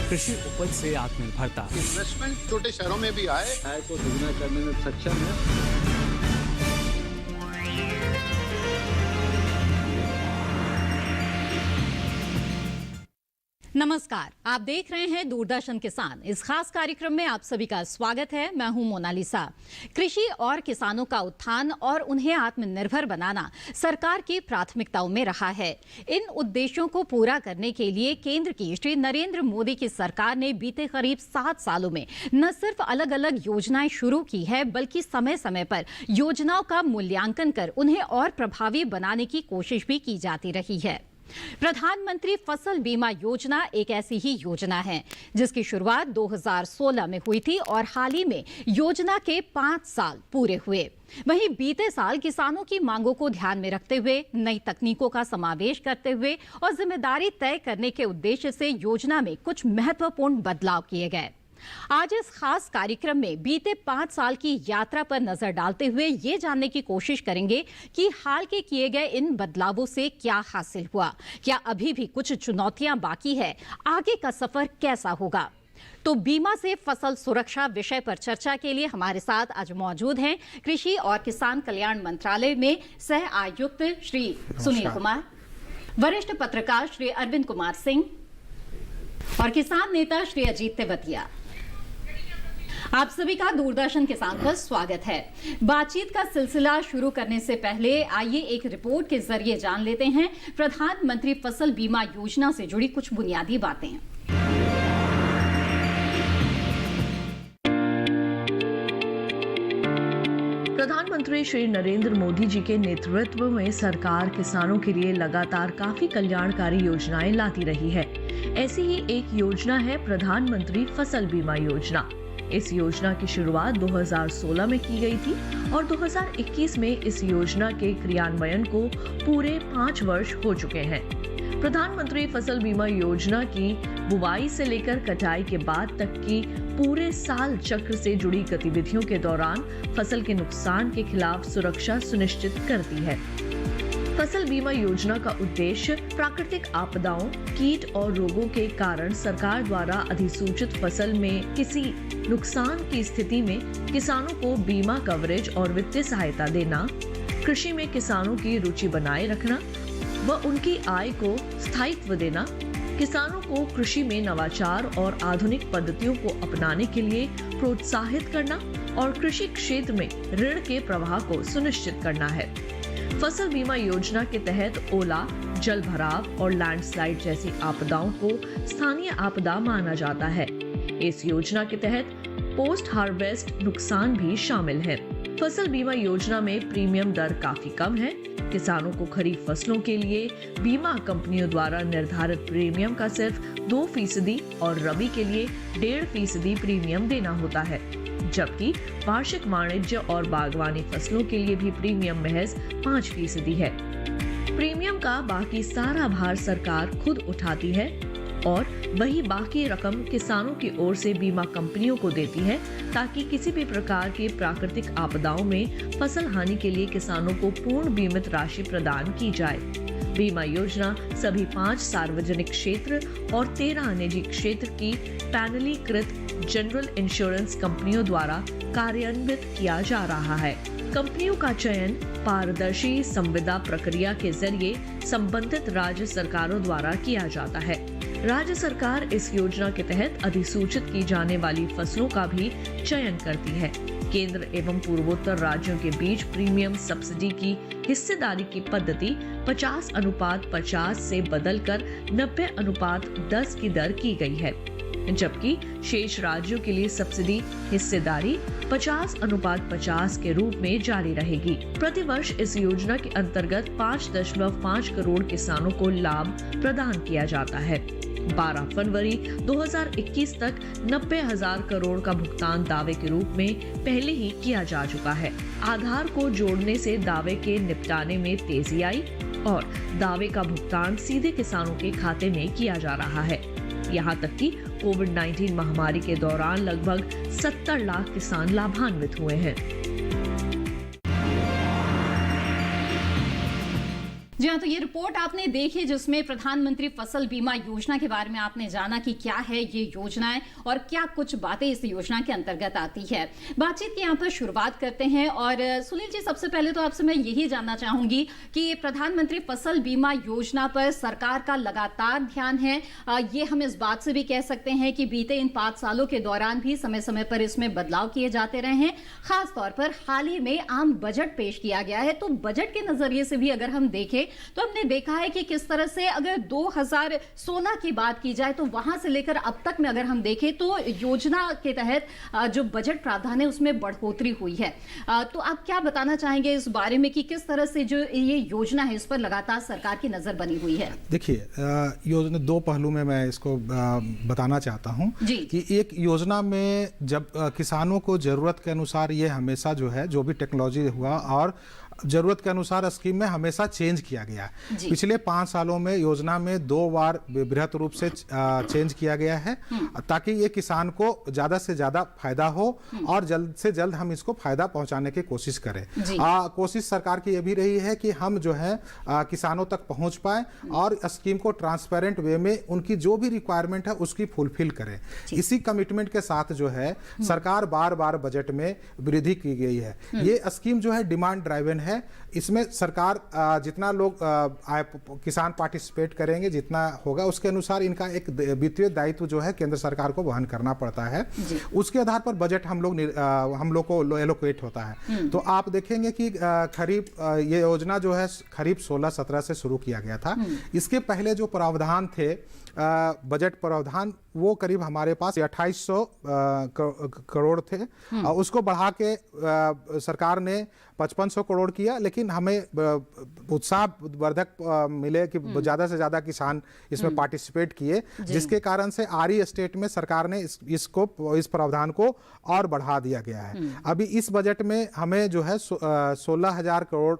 कृषि उपज से आत्मनिर्भरता। इन्वेस्टमेंट छोटे शहरों में भी आए को दुगना करने में सक्षम है। नमस्कार, आप देख रहे हैं दूरदर्शन किसान। इस खास कार्यक्रम में आप सभी का स्वागत है। मैं हूं मोनालिसा। कृषि और किसानों का उत्थान और उन्हें आत्मनिर्भर बनाना सरकार की प्राथमिकताओं में रहा है। इन उद्देश्यों को पूरा करने के लिए केंद्र की श्री नरेंद्र मोदी की सरकार ने बीते करीब 7 सालों में न सिर्फ अलग अलग योजनाएं शुरू की है, बल्कि समय समय पर योजनाओं का मूल्यांकन कर उन्हें और प्रभावी बनाने की कोशिश भी की जाती रही है। प्रधानमंत्री फसल बीमा योजना एक ऐसी ही योजना है जिसकी शुरुआत 2016 में हुई थी और हाल ही में योजना के 5 साल पूरे हुए। वहीं बीते साल किसानों की मांगों को ध्यान में रखते हुए, नई तकनीकों का समावेश करते हुए और जिम्मेदारी तय करने के उद्देश्य से योजना में कुछ महत्वपूर्ण बदलाव किए गए। आज इस खास कार्यक्रम में बीते 5 साल की यात्रा पर नजर डालते हुए ये जानने की कोशिश करेंगे कि हाल के किए गए इन बदलावों से क्या हासिल हुआ, क्या अभी भी कुछ चुनौतियां बाकी है, आगे का सफर कैसा होगा। तो बीमा से फसल सुरक्षा विषय पर चर्चा के लिए हमारे साथ आज मौजूद हैं कृषि और किसान कल्याण मंत्रालय में सह आयुक्त श्री सुनील कुमार, वरिष्ठ पत्रकार श्री अरविंद कुमार सिंह और किसान नेता श्री अजीत तेवतिया। आप सभी का दूरदर्शन किसान पर स्वागत है। बातचीत का सिलसिला शुरू करने से पहले आइए एक रिपोर्ट के जरिए जान लेते हैं प्रधानमंत्री फसल बीमा योजना से जुड़ी कुछ बुनियादी बातें। प्रधानमंत्री श्री नरेंद्र मोदी जी के नेतृत्व में सरकार किसानों के लिए लगातार काफी कल्याणकारी योजनाएं लाती रही है। ऐसी ही एक योजना है प्रधानमंत्री फसल बीमा योजना। इस योजना की शुरुआत 2016 में की गई थी और 2021 में इस योजना के क्रियान्वयन को पूरे 5 वर्ष हो चुके हैं। प्रधानमंत्री फसल बीमा योजना की बुवाई से लेकर कटाई के बाद तक की पूरे साल चक्र से जुड़ी गतिविधियों के दौरान फसल के नुकसान के खिलाफ सुरक्षा सुनिश्चित करती है। फसल बीमा योजना का उद्देश्य प्राकृतिक आपदाओं, कीट और रोगों के कारण सरकार द्वारा अधिसूचित फसल में किसी नुकसान की स्थिति में किसानों को बीमा कवरेज और वित्तीय सहायता देना, कृषि में किसानों की रुचि बनाए रखना व उनकी आय को स्थायित्व देना, किसानों को कृषि में नवाचार और आधुनिक पद्धतियों को अपनाने के लिए प्रोत्साहित करना और कृषि क्षेत्र में ऋण के प्रवाह को सुनिश्चित करना है। फसल बीमा योजना के तहत ओला, जल भराव और लैंडस्लाइड जैसी आपदाओं को स्थानीय आपदा माना जाता है। इस योजना के तहत पोस्ट हार्वेस्ट नुकसान भी शामिल है। फसल बीमा योजना में प्रीमियम दर काफी कम है। किसानों को खरीफ फसलों के लिए बीमा कंपनियों द्वारा निर्धारित प्रीमियम का सिर्फ 2% और रबी के लिए 1.5% प्रीमियम देना होता है, जबकि वार्षिक वाणिज्य और बागवानी फसलों के लिए भी प्रीमियम महज 5% है। प्रीमियम का बाकी सारा भार सरकार खुद उठाती है और वही बाकी रकम किसानों की ओर से बीमा कंपनियों को देती है, ताकि किसी भी प्रकार की प्राकृतिक आपदाओं में फसल हानि के लिए किसानों को पूर्ण बीमित राशि प्रदान की जाए। बीमा योजना सभी 5 सार्वजनिक क्षेत्र और 13 निजी क्षेत्र की पैनलीकृत जनरल इंश्योरेंस कंपनियों द्वारा कार्यान्वित किया जा रहा है। कंपनियों का चयन पारदर्शी संविदा प्रक्रिया के जरिए संबंधित राज्य सरकारों द्वारा किया जाता है। राज्य सरकार इस योजना के तहत अधिसूचित की जाने वाली फसलों का भी चयन करती है। केंद्र एवं पूर्वोत्तर राज्यों के बीच प्रीमियम सब्सिडी की हिस्सेदारी की पद्धति 50:50 से बदलकर 90:10 की दर की गई है, जबकि शेष राज्यों के लिए सब्सिडी हिस्सेदारी 50:50 के रूप में जारी रहेगी। प्रतिवर्ष इस योजना के अंतर्गत 5.5 करोड़ किसानों को लाभ प्रदान किया जाता है। 12 फरवरी 2021 तक 90,000 करोड़ का भुगतान दावे के रूप में पहले ही किया जा चुका है। आधार को जोड़ने से दावे के निपटाने में तेजी आई और दावे का भुगतान सीधे किसानों के खाते में किया जा रहा है। यहाँ तक कि कोविड-19 महामारी के दौरान लगभग 70 लाख किसान लाभान्वित हुए हैं। जी हाँ, तो ये रिपोर्ट आपने देखी जिसमें प्रधानमंत्री फसल बीमा योजना के बारे में आपने जाना कि क्या है ये योजनाएं और क्या कुछ बातें इस योजना के अंतर्गत आती है। बातचीत की यहाँ पर शुरुआत करते हैं और सुनील जी, सबसे पहले तो आपसे मैं यही जानना चाहूंगी कि प्रधानमंत्री फसल बीमा योजना पर सरकार का लगातार ध्यान है। ये हम इस बात से भी कह सकते हैं कि बीते इन 5 सालों के दौरान भी समय समय पर इसमें बदलाव किए जाते रहे हैं। खासतौर पर हाल ही में आम बजट पेश किया गया है, तो बजट के नजरिए से भी अगर हम देखें तो हमने देखा है कि किस तरह से अगर 2016 की बात की जाए तो वहां से लेकर अब तक में अगर हम देखें तो योजना के तहत जो बजट प्रावधान है उसमें बढ़ोतरी हुई है। तो आप क्या बताना चाहेंगे इस बारे में कि किस तरह से जो ये योजना है इस पर लगातार सरकार की नजर बनी हुई है? देखिए, योजना 2 पहलू में मैं इसको बताना चाहता हूं कि एक योजना में जब किसानों को जरूरत के अनुसार ये हमेशा जो है जो भी टेक्नोलॉजी हुआ और जरूरत के अनुसार स्कीम में हमेशा चेंज किया गया। पिछले 5 सालों में योजना में 2 बार बृहत रूप से चेंज किया गया है ताकि ये किसान को ज्यादा से ज्यादा फायदा हो और जल्द से जल्द हम इसको फायदा पहुंचाने की कोशिश करें। कोशिश सरकार की ये भी रही है कि हम जो है किसानों तक पहुंच पाए और स्कीम को ट्रांसपेरेंट वे में उनकी जो भी रिक्वायरमेंट है उसकी फुलफिल करें। इसी कमिटमेंट के साथ जो है सरकार बार बार बजट में वृद्धि की गई है। ये स्कीम जो है डिमांड ड्राइवन है। इसमें सरकार जितना लोग किसान पार्टिसिपेट करेंगे जितना होगा उसके अनुसार इनका एक वित्तीय दायित्व जो है केंद्र सरकार को वहन करना पड़ता है। उसके आधार पर बजट हम लोग को एलोकेट होता है। तो आप देखेंगे कि खरीफ ये योजना जो है खरीफ 16-17 से शुरू किया गया था। इसके पहले जो प्रावधान थे बजट प्रावधान वो करीब हमारे पास 2800 करोड़ थे और उसको बढ़ा के सरकार ने 5500 करोड़ किया। लेकिन हमें उत्साहवर्धक मिले कि ज़्यादा से ज़्यादा किसान इसमें पार्टिसिपेट किए, जिसके कारण से आरी स्टेट में सरकार ने इस प्रावधान को और बढ़ा दिया गया है। अभी इस बजट में हमें जो है 16,000 करोड़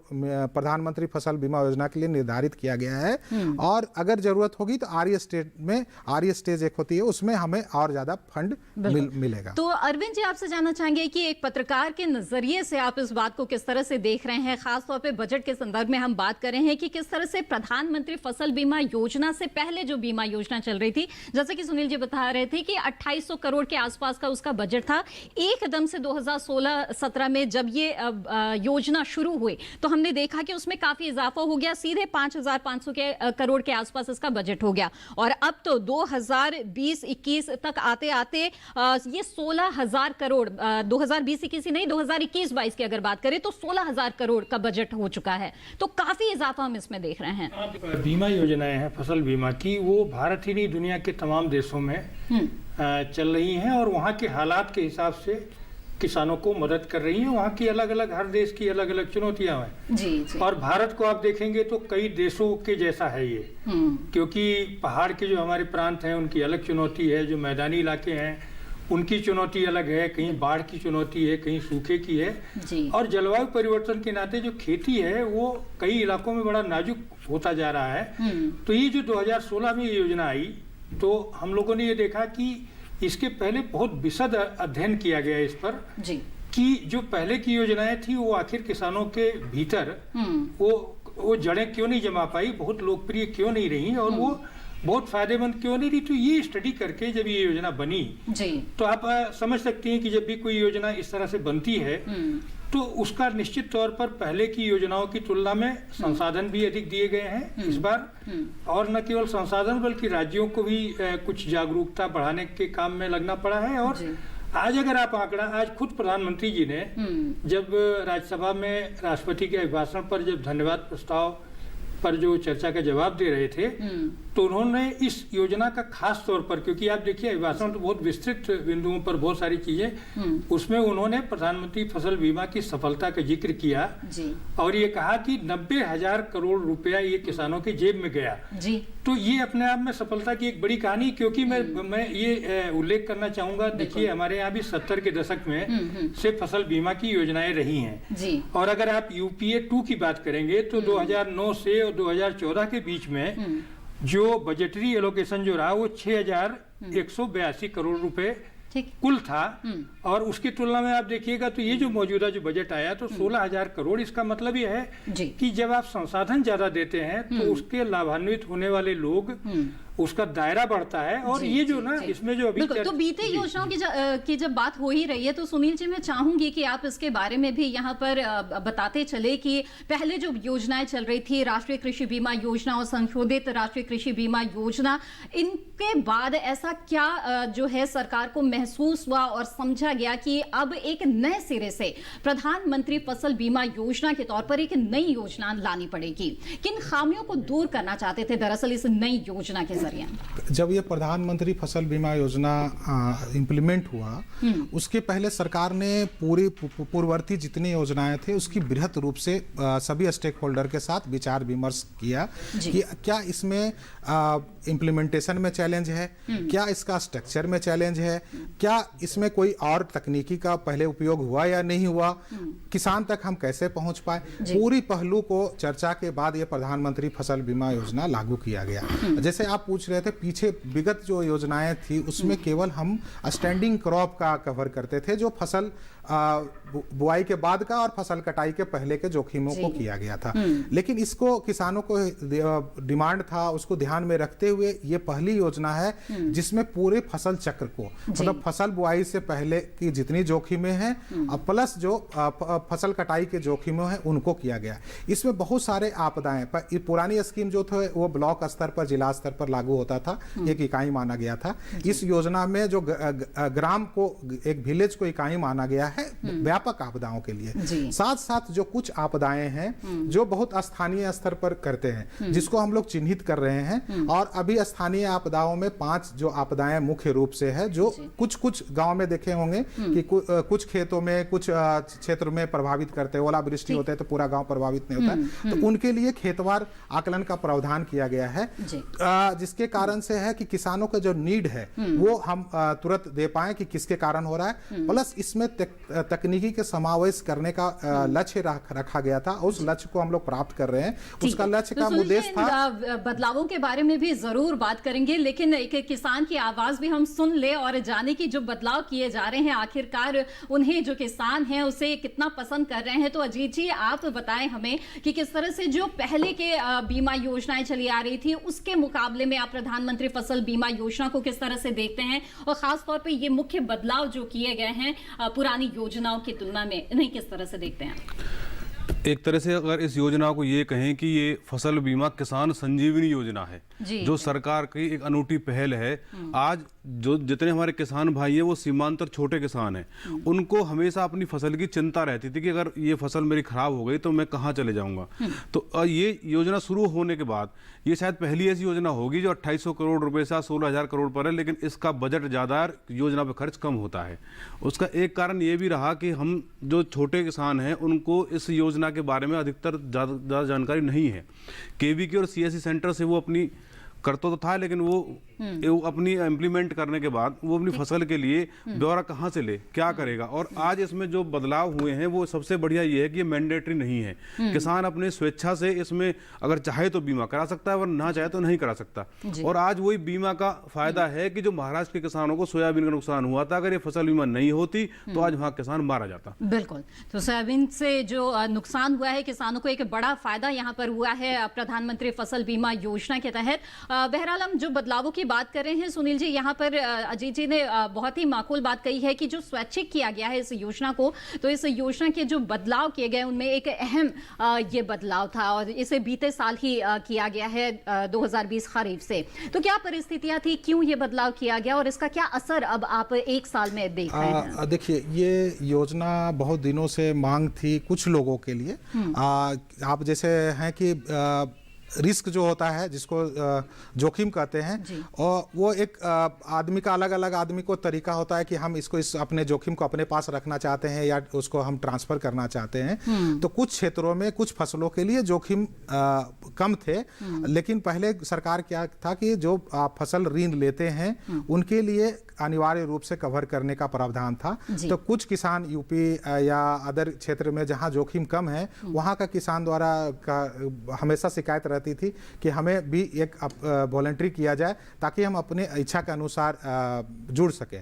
प्रधानमंत्री फसल बीमा योजना के लिए निर्धारित किया गया है और अगर जरूरत होगी तो आरी स्टेज एक होती है उसमें हमें और ज्यादा फंड मिलेगा। तो अरविंद जी, आपसे जानना चाहेंगे कि एक पत्रकार के नजरिए से आप इस बात को किस तरह से देख रहे हैं? खासतौर पे बजट के संदर्भ में हम बात कर रहे हैं कि किस तरह से प्रधानमंत्री फसल बीमा योजना से पहले जो बीमा योजना चल रही थी, जैसे कि सुनील जी बता रहे थे कि 2800 करोड़ के आसपास का उसका बजट था। एकदम से 2016-17 में जब ये योजना शुरू हुई तो हमने देखा कि उसमें काफी इजाफा हो गया, सीधे 5500 करोड़ के आसपास इसका बजट हो गया और अब तो 2020-21 तक आते आते ये 16,000 करोड़ 2020-21 ही नहीं 2021-22 की अगर बात करें तो 16,000 करोड़ का बजट हो चुका है। तो काफी इजाफा हम इसमें देख रहे हैं। बीमा योजनाएं हैं फसल बीमा की, वो भारत ही नहीं दुनिया के तमाम देशों में चल रही हैं और वहाँ के हालात के हिसाब से किसानों को मदद कर रही हैं। वहाँ की अलग अलग हर देश की अलग अलग चुनौतियां हैं जी। और भारत को आप देखेंगे तो कई देशों के जैसा है ये, क्योंकि पहाड़ के जो हमारे प्रांत हैं उनकी अलग चुनौती है, जो मैदानी इलाके हैं उनकी चुनौती अलग है, कहीं बाढ़ की चुनौती है, कहीं सूखे की है जी। और जलवायु परिवर्तन के नाते जो खेती है वो कई इलाकों में बड़ा नाजुक होता जा रहा है। तो ये जो 2016 में ये योजना आई तो हम लोगों ने ये देखा कि इसके पहले बहुत विशद अध्ययन किया गया इस पर जी। कि जो पहले की योजनाएं थी वो आखिर किसानों के भीतर वो जड़ें क्यों नहीं जमा पाई, बहुत लोकप्रिय क्यों नहीं रही और वो बहुत फायदेमंद क्यों नहीं रही। तो ये स्टडी करके जब ये योजना बनी जी। तो आप समझ सकते हैं कि जब भी कोई योजना इस तरह से बनती है तो उसका निश्चित तौर पर पहले की योजनाओं की तुलना में संसाधन भी अधिक दिए गए हैं इस बार, और न केवल संसाधन बल्कि राज्यों को भी कुछ जागरूकता बढ़ाने के काम में लगना पड़ा है। और आज अगर आप आंकड़ा, आज खुद प्रधानमंत्री जी ने जब राज्यसभा में राष्ट्रपति के अभिभाषण पर जब धन्यवाद प्रस्ताव पर जो चर्चा का जवाब दे रहे थे तो उन्होंने इस योजना का खास तौर पर, क्योंकि आप देखिए अभिभाषण तो बहुत विस्तृत बिंदुओं पर बहुत सारी चीजें, उसमें उन्होंने प्रधानमंत्री फसल बीमा की सफलता का जिक्र किया जी। और ये कहा कि 90,000 करोड़ रुपया ये किसानों के जेब में गया जी। तो ये अपने आप में सफलता की एक बड़ी कहानी, क्योंकि मैं ये उल्लेख करना चाहूंगा, देखिए हमारे यहाँ भी 70 के दशक में से फसल बीमा की योजनाएं रही हैं और अगर आप UPA 2 की बात करेंगे तो 2009 से और 2014 के बीच में जो बजटरी एलोकेशन जो रहा वो 6,182 करोड़ रुपए कुल था, और उसकी तुलना में आप देखिएगा तो ये जो मौजूदा जो बजट आया तो 16,000 करोड़। इसका मतलब ये है कि जब आप संसाधन ज्यादा देते हैं तो उसके लाभान्वित होने वाले लोग, उसका दायरा बढ़ता है। और ये जो ना इसमें जो अभी तो बीते योजनाओं की जब बात हो ही रही है तो सुनील जी मैं चाहूंगी कि आप इसके बारे में भी यहाँ पर बताते चले कि पहले जो योजनाएं चल रही थी, राष्ट्रीय कृषि बीमा योजना और संशोधित राष्ट्रीय कृषि बीमा योजना, इनके बाद ऐसा क्या जो है सरकार को महसूस हुआ और समझा गया कि अब एक नए सिरे से प्रधानमंत्री फसल बीमा योजना के तौर पर एक नई योजना लानी पड़ेगी? किन खामियों को दूर करना चाहते थे दरअसल इस नई योजना के? जब ये प्रधानमंत्री फसल बीमा योजना इंप्लीमेंट हुआ, उसके पहले सरकार ने पूर्ववर्ती जितनी योजनाएं थे उसकी बृहत रूप से सभी स्टेक होल्डर के साथ विचार विमर्श किया कि क्या इसमें इम्प्लीमेंटेशन में चैलेंज है, क्या इसका स्ट्रक्चर में चैलेंज है, क्या इसमें कोई और तकनीकी का पहले उपयोग हुआ या नहीं हुआ, किसान तक हम कैसे पहुंच पाए। पूरी पहलू को चर्चा के बाद ये प्रधानमंत्री फसल बीमा योजना लागू किया गया। जैसे आप पूछ रहे थे, पीछे विगत जो योजनाएं थी उसमें केवल हम स्टैंडिंग क्रॉप का कवर करते थे, जो फसल बुआई के बाद का और फसल कटाई के पहले के जोखिमों को किया गया था। लेकिन इसको किसानों को डिमांड था, उसको ध्यान में रखते हुए ये पहली योजना है जिसमें पूरे फसल चक्र को, मतलब फसल बुआई से पहले की जितनी जोखिमें हैं प्लस जो फसल कटाई के जोखिमें हैं उनको किया गया। इसमें बहुत सारे आपदाएं, पुरानी स्कीम जो थे वो ब्लॉक स्तर पर, जिला स्तर पर लागू होता था, एक इकाई माना गया था। इस योजना में जो ग्राम को, एक विलेज को इकाई माना गया है व्यापक आपदाओं के लिए। साथ साथ जो कुछ आपदाएं हैं जो बहुत स्थानीय स्तर पर करते हैं, जिसको हम लोग चिन्हित कर रहे हैं, और अभी स्थानीय आपदाओं में 5 जो आपदाएं मुख्य रूप से है, जो कुछ गांव में देखे होंगे कि कुछ खेतों में, कुछ क्षेत्र में प्रभावित करते हैं, ओलावृष्टि होता है तो पूरा गांव प्रभावित नहीं होता है, तो उनके लिए खेतवार आकलन का प्रावधान किया गया है, जिसके कारण से है कि किसानों का जो नीड है वो हम तुरंत दे पाए कि किसके कारण हो रहा है। प्लस इसमें तकनीकी के समावेश करने का लक्ष्य रखा गया था, उस लक्ष्य को हम लोग प्राप्त कर रहे हैं। उसका लक्ष्य का उद्देश्य था, बदलावों के बारे में भी जरूर बात करेंगे, लेकिन एक किसान की आवाज भी हम सुन ले और जाने की जो बदलाव किए जा रहे हैं आखिरकार उन्हें जो किसान हैं उसे कितना पसंद कर रहे हैं। तो अजीत जी आप बताएं हमें कि किस तरह से जो पहले के बीमा योजनाएं चली आ रही थी उसके मुकाबले में आप प्रधानमंत्री फसल बीमा योजना को किस तरह से देखते हैं, और खासतौर पर ये मुख्य बदलाव जो किए गए हैं पुरानी योजनाओं की तुलना में, इन्हें किस तरह से देखते हैं? एक तरह से अगर इस योजना को ये कहें कि ये फसल बीमा किसान संजीवनी योजना है, जो सरकार की एक अनूठी पहल है। आज जो जितने हमारे किसान भाई हैं वो सीमांत और छोटे किसान हैं, उनको हमेशा अपनी फसल की चिंता रहती थी कि अगर ये फसल मेरी खराब हो गई तो मैं कहाँ चले जाऊंगा। तो ये योजना शुरू होने के बाद ये शायद पहली ऐसी योजना होगी जो 2800 करोड़ रुपए से 16,000 करोड़ पर है, लेकिन इसका बजट ज़्यादा, योजना पर खर्च कम होता है। उसका एक कारण ये भी रहा कि हम जो छोटे किसान हैं उनको इस योजना के बारे में अधिकतर ज़्यादा जानकारी नहीं है। केवीके और सीएससी सेंटर से वो अपनी करता तो था, लेकिन वो अपनी इम्प्लीमेंट करने के बाद वो अपनी फसल के लिए ब्यौरा कहाँ से ले, क्या करेगा। और आज इसमें जो बदलाव हुए हैं वो सबसे बढ़िया ये है कि ये मैंडेटरी नहीं है। किसान अपने स्वेच्छा से इसमें अगर चाहे तो बीमा करा सकता है, वरना ना चाहे तो नहीं करा सकता। और आज वही बीमा का फायदा है कि जो महाराष्ट्र के किसानों को सोयाबीन का नुकसान हुआ था, अगर ये फसल बीमा नहीं होती तो आज वहाँ किसान मारा जाता। बिल्कुल, तो सोयाबीन से जो नुकसान हुआ है किसानों को, एक बड़ा फायदा यहाँ पर हुआ है प्रधानमंत्री फसल बीमा योजना के तहत। बहरहाल हम जो बदलावों की बात कर रहे हैं सुनील जी, यहाँ पर अजीत जी ने बहुत ही माकूल बात कही है कि जो स्वैच्छिक किया गया है इस योजना को, तो इस योजना के जो बदलाव किए गए उनमें एक अहम ये बदलाव था और इसे बीते साल ही किया गया है 2020 खरीफ से। तो क्या परिस्थितियां थी, क्यों ये बदलाव किया गया और इसका क्या असर अब आप एक साल में देख रहे हैं? देखिए, ये योजना बहुत दिनों से मांग थी कुछ लोगों के लिए। आप जैसे हैं कि रिस्क जो होता है, जिसको जोखिम कहते हैं, और वो एक आदमी का, अलग अलग आदमी को तरीका होता है कि हम इसको अपने जोखिम को अपने पास रखना चाहते हैं या उसको हम ट्रांसफर करना चाहते हैं। तो कुछ क्षेत्रों में, कुछ फसलों के लिए जोखिम कम थे, लेकिन पहले सरकार क्या था कि जो फसल ऋण लेते हैं उनके लिए अनिवार्य रूप से कवर करने का प्रावधान था। तो कुछ किसान यूपी या अदर क्षेत्र में जहां जोखिम कम है, वहां का किसान द्वारा हमेशा शिकायत रहती थी कि हमें भी एक वॉलंटरी किया जाए ताकि हम अपने इच्छा के अनुसार जुड़ सके।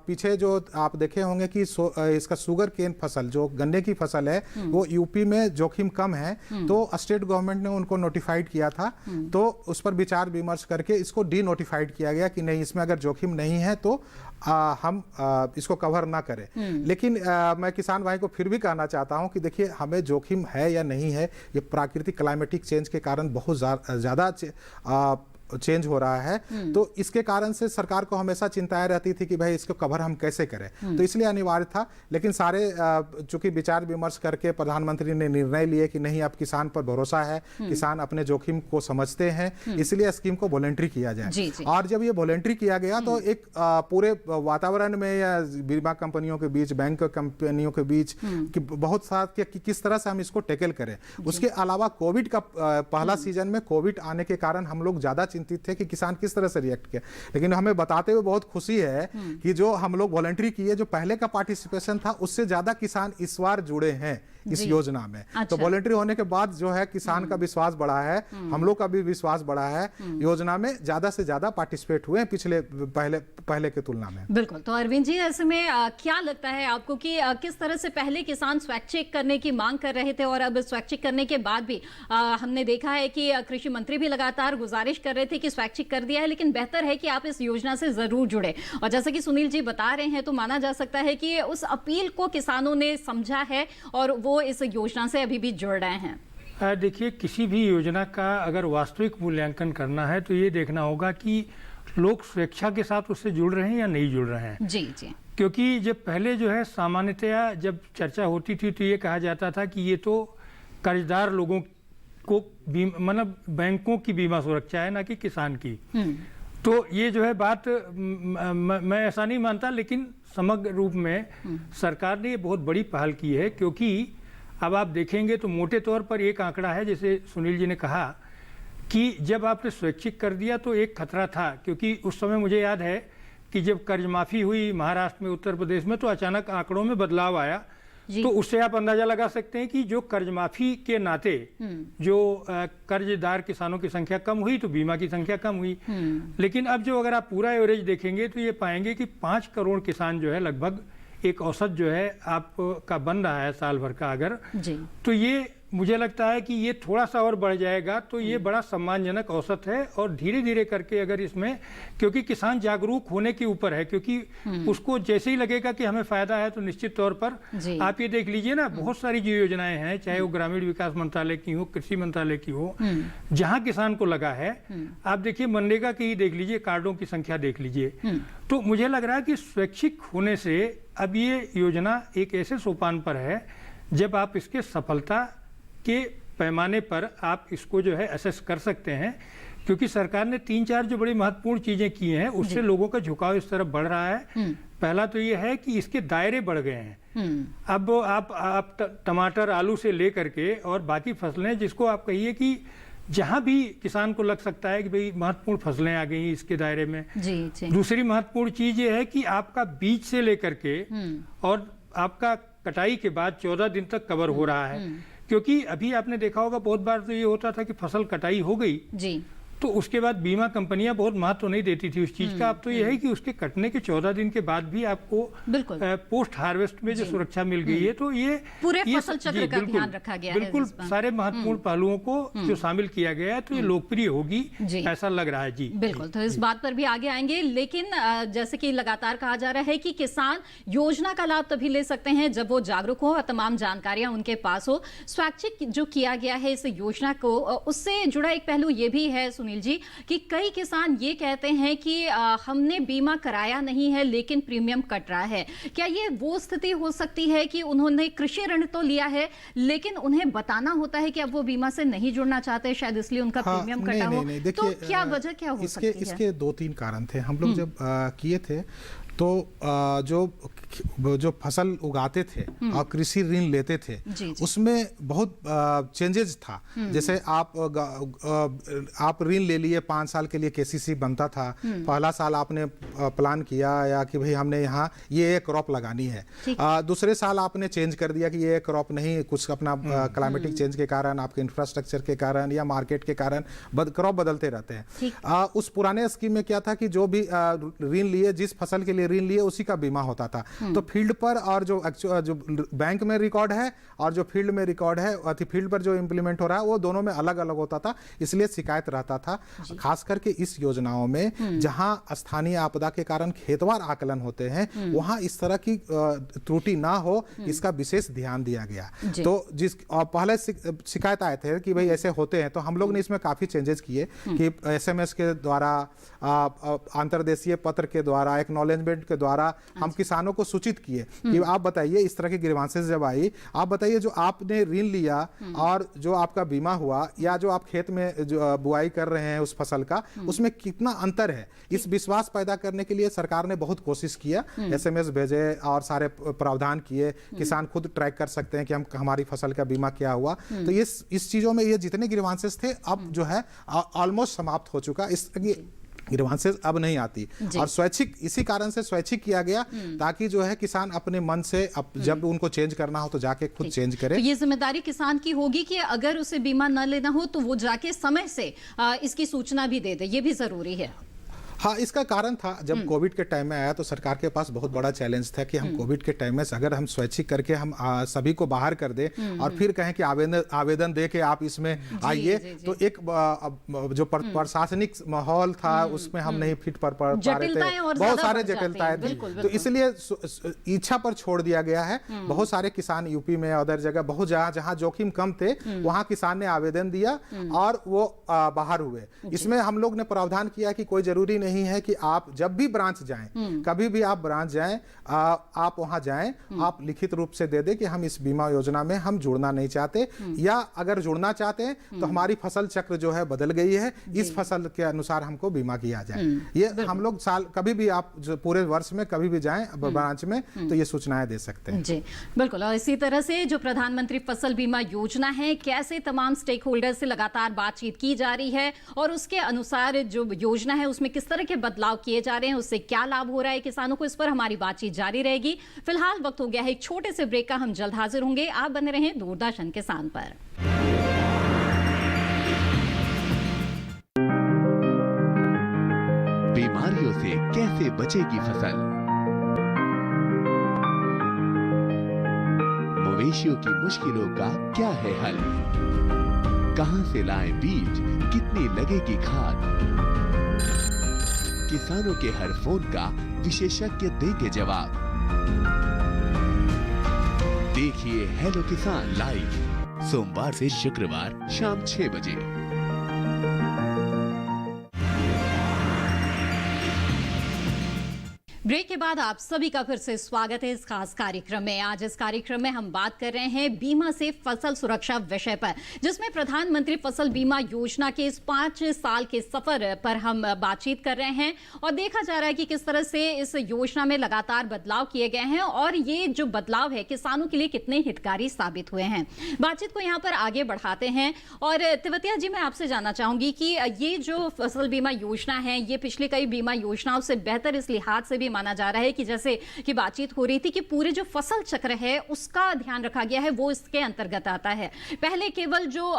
पीछे जो आप देखे होंगे कि इसका शुगर केन फसल, जो गन्ने की फसल है, वो यूपी में जोखिम कम है, तो स्टेट गवर्नमेंट ने उनको नोटिफाइड किया था, तो उस पर विचार विमर्श करके इसको डी नोटिफाइड किया गया कि नहीं, इसमें अगर जोखिम नहीं है तो हम इसको कवर ना करें। लेकिन मैं किसान भाई को फिर भी कहना चाहता हूं कि देखिए, हमें जोखिम है या नहीं है, ये प्राकृतिक क्लाइमेटिक चेंज के कारण बहुत ज़्यादा चेंज हो रहा है, तो इसके कारण से सरकार को हमेशा चिंताएं रहती थी कि भाई इसको कवर हम कैसे करें, तो इसलिए अनिवार्य था। लेकिन सारे चूंकि विचार विमर्श करके प्रधानमंत्री ने निर्णय लिए कि नहीं, अब किसान पर भरोसा है, किसान अपने जोखिम को समझते हैं, इसलिए स्कीम को वॉलंटरी किया जाए। और जब ये वॉलंटरी किया गया तो एक पूरे वातावरण में या बीमा कंपनियों के बीच, बैंक कंपनियों के बीच बहुत साथ किस तरह से हम इसको टैकल करें। उसके अलावा कोविड का पहला सीजन में कोविड आने के कारण हम लोग ज्यादा चिंतित थे कि किसान किस तरह से रिएक्ट किया, लेकिन हमें बताते हुए बहुत खुशी है कि जो हम लोग वॉलंटरी किए, जो पहले का पार्टिसिपेशन था उससे ज्यादा किसान इस बार जुड़े हैं इस योजना में। तो वॉलंटरी होने के बाद जो है किसान का विश्वास बढ़ा है, हम लोग का भी विश्वास बढ़ा है, योजना में ज्यादा से ज्यादा पार्टिसिपेट हुए पिछले पहले के तुलना में। बिल्कुल। तो अरविंद जी, ऐसे में क्या लगता है आपको कि किस तरह से पहले किसान स्वैच्छिक करने की मांग कर रहे थे और अब स्वैच्छिक करने के बाद भी हमने देखा है कि कृषि मंत्री भी लगातार गुजारिश कर रहे थे कि स्वैच्छिक कर दिया है, लेकिन बेहतर है कि आप इस योजना से जरूर जुड़े। और जैसे कि सुनील जी बता रहे हैं, तो माना जा सकता है कि उस अपील को किसानों ने समझा है और वो इस योजना से अभी भी जुड़ रहे हैं। देखिए, किसी भी योजना का अगर वास्तविक मूल्यांकन करना है तो ये देखना होगा कि लोग स्वेच्छा के साथ उससे जुड़ रहे हैं या नहीं जुड़ रहे हैं। जी जी। क्योंकि जब पहले जो है सामान्यतया जब चर्चा होती थी तो ये कहा जाता था कि ये तो कर्जदार लोगों को मतलब बैंकों की बीमा सुरक्षा है, ना कि किसान की। तो ये जो है बात मैं ऐसा नहीं मानता, लेकिन समग्र रूप में सरकार ने ये बहुत बड़ी पहल की है, क्योंकि अब आप देखेंगे तो मोटे तौर पर एक आंकड़ा है, जैसे सुनील जी ने कहा कि जब आपने स्वैच्छिक कर दिया तो एक खतरा था, क्योंकि उस समय मुझे याद है कि जब कर्ज माफ़ी हुई महाराष्ट्र में, उत्तर प्रदेश में, तो अचानक आंकड़ों में बदलाव आया। तो उससे आप अंदाजा लगा सकते हैं कि जो कर्ज माफी के नाते जो कर्जदार किसानों की संख्या कम हुई तो बीमा की संख्या कम हुई। लेकिन अब जो अगर आप पूरा एवरेज देखेंगे तो ये पाएंगे कि 5 करोड़ किसान जो है लगभग एक औसत जो है आपका बन रहा है साल भर का अगर, तो ये मुझे लगता है कि ये थोड़ा सा और बढ़ जाएगा तो ये बड़ा सम्मानजनक औसत है। और धीरे धीरे करके अगर इसमें, क्योंकि किसान जागरूक होने के ऊपर है, क्योंकि उसको जैसे ही लगेगा कि हमें फायदा है तो निश्चित तौर पर आप ये देख लीजिए ना, बहुत सारी जो योजनाएं हैं, चाहे वो ग्रामीण विकास मंत्रालय की हो, कृषि मंत्रालय की हो, जहां किसान को लगा है, आप देखिए मनरेगा की ही देख लीजिए, कार्डों की संख्या देख लीजिए। तो मुझे लग रहा है कि स्वैच्छिक होने से अब ये योजना एक ऐसे सोपान पर है जब आप इसके सफलता के पैमाने पर आप इसको जो है असेस कर सकते हैं, क्योंकि सरकार ने 3-4 जो बड़ी महत्वपूर्ण चीजें की हैं उससे लोगों का झुकाव इस तरफ बढ़ रहा है। पहला तो ये है कि इसके दायरे बढ़ गए हैं। अब आप टमाटर आलू से लेकर के और बाकी फसलें, जिसको आप कहिए कि जहां भी किसान को लग सकता है कि भाई महत्वपूर्ण फसलें आ गई इसके दायरे में। दूसरी महत्वपूर्ण चीज ये है कि आपका बीज से लेकर के और आपका कटाई के बाद 14 दिन तक कवर हो रहा है। क्योंकि अभी आपने देखा होगा बहुत बार तो ये होता था कि फसल कटाई हो गई तो उसके बाद बीमा कंपनियां बहुत महत्व नहीं देती थी उस चीज का। अब तो ये है कि उसके कटने के 14 दिन के बाद भी आपको पोस्ट हार्वेस्ट में जो सुरक्षा मिल गई है, तो ये पूरे फसल चक्र का ध्यान रखा गया है। बिल्कुल सारे महत्वपूर्ण पहलुओं को जो शामिल किया गया है, तो ये लोकप्रिय होगी ऐसा लग रहा है। जी बिल्कुल, तो इस बात पर भी आगे आएंगे। लेकिन जैसे कि लगातार कहा जा रहा है कि किसान योजना का लाभ तभी ले सकते हैं जब वो जागरूक हो और तमाम जानकारियां उनके पास हो। स्वैच्छिक जो किया गया है इस योजना को, उससे जुड़ा एक पहलू ये भी है सुनील जी कि कई किसान ये कहते हैं कि हमने बीमा कराया नहीं है लेकिन प्रीमियम कट रहा है। क्या ये वो स्थिति हो सकती है कि उन्होंने कृषि ऋण तो लिया है लेकिन उन्हें बताना होता है कि अब वो बीमा से नहीं जुड़ना चाहते, शायद इसलिए उनका प्रीमियम कटा हो? तो क्या वजह क्या हो सकती है? इसके 2-3 कारण थे। हम लोग जब किए थे तो जो फसल उगाते थे और कृषि ऋण लेते थे उसमें बहुत चेंजेस था। जैसे आप ऋण ले लिए, 5 साल के लिए केसीसी बनता था। पहला साल आपने प्लान किया या कि भाई हमने यहाँ ये क्रॉप लगानी है, दूसरे साल आपने चेंज कर दिया कि ये क्रॉप नहीं, कुछ अपना क्लाइमेटिक चेंज के कारण, आपके इंफ्रास्ट्रक्चर के कारण या मार्केट के कारण क्रॉप बदलते रहते हैं। उस पुराने स्कीम में क्या था कि जो भी ऋण लिए, जिस फसल के लिए ऋण लिए उसी का बीमा होता था। तो फील्ड पर और जो बैंक में रिकॉर्ड है और जो फील्ड में रिकॉर्ड है, फील्ड पर जो इंप्लीमेंट हो रहा है वो दोनों में अलग अलग होता था, इसलिए शिकायत रहता था। खास करके इस योजनाओं में जहां स्थानीय आपदा के कारण खेतवार आकलन होते हैं, वहां इस तरह की त्रुटि ना हो, इसका विशेष ध्यान दिया गया। तो पहले शिकायत आए थे कि भाई ऐसे होते हैं, तो हम लोग ने इसमें काफी चेंजेस किए कि SMS के द्वारा, अंतर्देशीय पत्र के द्वारा, एक्नॉलेजमेंट के द्वारा हम किसानों को सूचित किए कि आप बताइए इस तरह की ग्रीवांसेस जब आई, आप बताइए जो आपने ऋण लिया और जो आपका बीमा हुआ या जो आप खेत में जो बुआई कर रहे हैं उस फसल का, उसमें कितना अंतर है। इस विश्वास पैदा करने के लिए सरकार ने बहुत कोशिश किया, SMS भेजे और सारे प्रावधान किए, किसान खुद ट्रैक कर सकते हैं कि हमारी फसल का बीमा क्या हुआ। तो इस चीजों में ये जितने ग्रीवांसेस थे अब जो है ऑलमोस्ट समाप्त हो चुका। इस ग्रीवांसेस अब नहीं आती और स्वैच्छिक, इसी कारण से स्वैच्छिक किया गया ताकि जो है किसान अपने मन से जब उनको चेंज करना हो तो जाके खुद चेंज करे। तो ये जिम्मेदारी किसान की होगी कि अगर उसे बीमा न लेना हो तो वो जाके समय से इसकी सूचना भी दे दे, ये भी जरूरी है। हाँ, इसका कारण था जब कोविड के टाइम में आया तो सरकार के पास बहुत बड़ा चैलेंज था कि हम कोविड के टाइम में अगर हम स्वैच्छिक करके हम सभी को बाहर कर दे और फिर कहें कि आवेदन दे के आप इसमें आइए, तो एक जो प्रशासनिक माहौल था उसमें हम नहीं फिट पा रहे थे, बहुत सारे जटिलताएं थी। तो इसलिए इच्छा पर छोड़ दिया गया है। बहुत सारे किसान यूपी में, अदर जगह, बहुत जहाँ जोखिम कम थे वहाँ किसान ने आवेदन दिया और वो बाहर हुए। इसमें हम लोग ने प्रावधान किया कि कोई जरूरी नहीं है कि आप जब भी ब्रांच जाएं, कभी भी आप ब्रांच जाएं, आप वहां जाएं, आप लिखित रूप से दे दें कि हम इस बीमा योजना में हम जुड़ना नहीं चाहते, या अगर जुड़ना चाहते हैं तो हमारी फसल चक्र जो है बदल गई है, इस फसल के अनुसार हमको बीमा किया जाए। ये हम लोग कभी भी आप पूरे वर्ष में कभी भी जाएं ब्रांच में तो ये सूचनाएं दे सकते हैं। जी बिल्कुल। और इसी तरह से जो प्रधानमंत्री फसल बीमा योजना है, कैसे तमाम स्टेक होल्डर से लगातार बातचीत की जा रही है और उसके अनुसार जो योजना है उसमें किस तरह के बदलाव किए जा रहे हैं, उससे क्या लाभ हो रहा है किसानों को, इस पर हमारी बातचीत जारी रहेगी। फिलहाल वक्त हो गया है एक छोटे से ब्रेक का, हम जल्द हाजिर होंगे। आप बने रहें दूरदर्शन किसान पर। बीमारियों से कैसे बचेगी फसल, मवेशियों की मुश्किलों का क्या है हल, कहां से लाएं बीज, कितनी लगेगी खाद, किसानों के हर फोन का विशेषज्ञ देंगे जवाब। देखिए हेलो किसान लाइव सोमवार से शुक्रवार शाम 6 बजे। ब्रेक के बाद आप सभी का फिर से स्वागत है इस खास कार्यक्रम में। आज इस कार्यक्रम में हम बात कर रहे हैं बीमा से फसल सुरक्षा विषय पर, जिसमें प्रधानमंत्री फसल बीमा योजना के इस 5 साल के सफर पर हम बातचीत कर रहे हैं और देखा जा रहा है कि किस तरह से इस योजना में लगातार बदलाव किए गए हैं और ये जो बदलाव है किसानों के लिए कितने हितकारी साबित हुए हैं। बातचीत को यहाँ पर आगे बढ़ाते हैं और तिवतिया जी, मैं आपसे जानना चाहूंगी कि ये जो फसल बीमा योजना है ये पिछली कई बीमा योजनाओं से बेहतर इस लिहाज से भी माना जा रहा है कि जैसे कि बातचीत हो रही थी कि पूरे जो फसल चक्र है उसका ध्यान रखा गया है, वो इसके अंतर्गत आता है। पहले केवल जो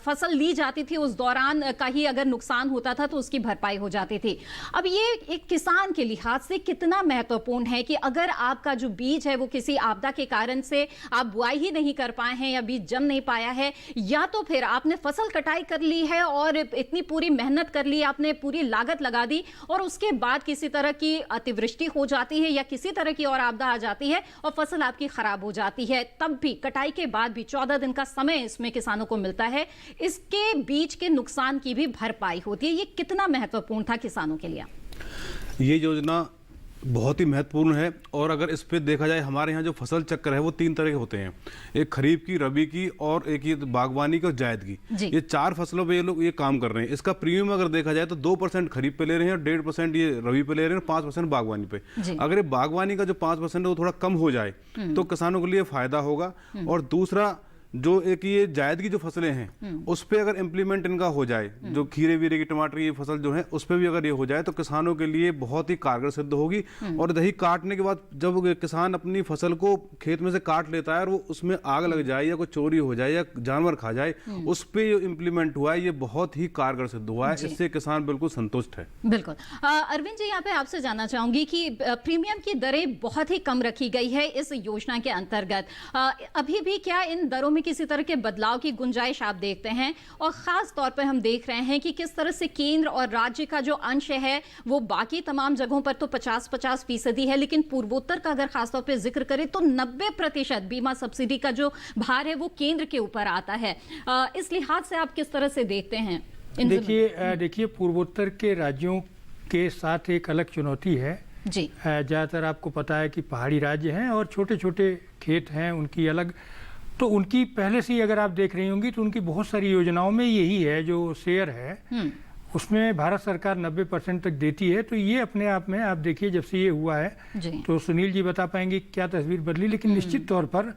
फसल ली जाती थी उस दौरान का ही अगर नुकसान होता था तो उसकी भरपाई हो जाती थी। अब ये एक किसान के लिहाज से कितना महत्वपूर्ण है कि अगर आपका जो बीज है वो किसी आपदा के कारण से आप बुआई ही नहीं कर पाए हैं या बीज जम नहीं पाया है, या तो फिर आपने फसल कटाई कर ली है और इतनी पूरी मेहनत कर ली, आपने पूरी लागत लगा दी और उसके बाद किसी तरह की अतिवृष्टि हो जाती है या किसी तरह की और आपदा आ जाती है और फसल आपकी खराब हो जाती है, तब भी कटाई के बाद भी 14 दिन का समय इसमें किसानों को मिलता है, इसके बीच के नुकसान की भी भरपाई होती है। ये कितना महत्वपूर्ण था किसानों के लिए? ये योजना बहुत ही महत्वपूर्ण है। और अगर इस पे देखा जाए, हमारे यहाँ जो फसल चक्र है वो 3 तरह के होते हैं, एक खरीफ की, रबी की और एक ये बागवानी की और जायद की। ये 4 फसलों पे ये लोग ये काम कर रहे हैं। इसका प्रीमियम अगर देखा जाए तो 2% खरीफ पे ले रहे हैं और 1.5% ये रबी पे ले रहे हैं और 5% बागवानी पे। अगर ये बागवानी का जो 5% है वो थोड़ा कम हो जाए तो किसानों के लिए फायदा होगा। और दूसरा, जो एक ये जायद की जो फसलें हैं उस पे अगर इम्प्लीमेंट इनका हो जाए, जो खीरे वीरे की, टमाटर ये फसल जो है उस पे भी अगर ये हो जाए तो किसानों के लिए बहुत ही कारगर सिद्ध होगी। और दही काटने के बाद जब किसान अपनी फसल को खेत में से काट लेता है और वो उसमें आग लग जाए या कोई चोरी हो जाए या जानवर खा जाए, उस पे जो इम्प्लीमेंट हुआ है ये बहुत ही कारगर सिद्ध हुआ है। इससे किसान बिल्कुल संतुष्ट है। बिल्कुल। अरविंद जी, यहाँ पे आपसे जानना चाहूंगी कि प्रीमियम की दरें बहुत ही कम रखी गई है इस योजना के अंतर्गत। अभी भी क्या इन दरों किसी तरह के बदलाव की गुंजाइश आप देखते हैं? और खास तौर पर हम देख रहे हैं कि किस तरह से केंद्र और राज्य का जो अंश है वो बाकी तमाम जगहों पर तो 50-50% है, लेकिन पूर्वोत्तर का अगर खास तौर पर जिक्र करें तो 90% बीमा सब्सिडी का जो भार है वो केंद्र के ऊपर आता है। इस लिहाज से आप किस तरह से देखते हैं? देखिए पूर्वोत्तर के राज्यों के साथ एक अलग चुनौती है जी। ज़्यादातर आपको पता है कि पहाड़ी राज्य हैं और छोटे छोटे खेत हैं, उनकी अलग, तो उनकी पहले से ही अगर आप देख रही होंगी तो उनकी बहुत सारी योजनाओं में यही है, जो शेयर है उसमें भारत सरकार 90% तक देती है। तो ये अपने आप में आप देखिए जब से ये हुआ है तो सुनील जी बता पाएंगे क्या तस्वीर बदली, लेकिन निश्चित तौर पर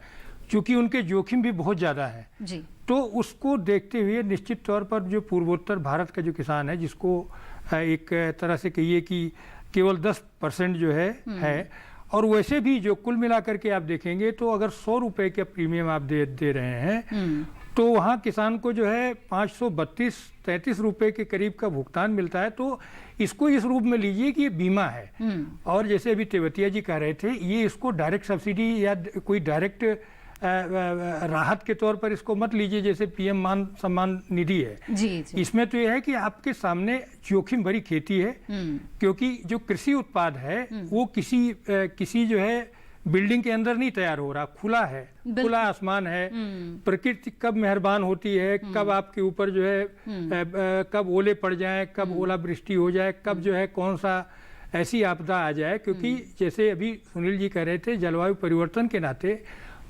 चूंकि उनके जोखिम भी बहुत ज़्यादा है जी, तो उसको देखते हुए निश्चित तौर पर जो पूर्वोत्तर भारत का जो किसान है, जिसको एक तरह से कहिए कि केवल 10% जो है, और वैसे भी जो कुल मिलाकर के आप देखेंगे तो अगर 100 रुपए का प्रीमियम आप दे रहे हैं तो वहाँ किसान को जो है 532-33 रुपए के करीब का भुगतान मिलता है। तो इसको इस रूप में लीजिए कि ये बीमा है। और जैसे अभी तेवतिया जी कह रहे थे, ये इसको डायरेक्ट सब्सिडी या कोई डायरेक्ट राहत के तौर पर इसको मत लीजिए, जैसे पीएम मान सम्मान निधि है जी। इसमें तो यह है कि आपके सामने जोखिम भरी खेती है, क्योंकि जो कृषि उत्पाद है वो किसी जो है बिल्डिंग के अंदर नहीं तैयार हो रहा, खुला है, खुला आसमान है। प्रकृति कब मेहरबान होती है, कब आपके ऊपर जो है कब ओले पड़ जाए, कब ओलावृष्टि हो जाए, कब जो है कौन सा ऐसी आपदा आ जाए। क्योंकि जैसे अभी सुनील जी कह रहे थे, जलवायु परिवर्तन के नाते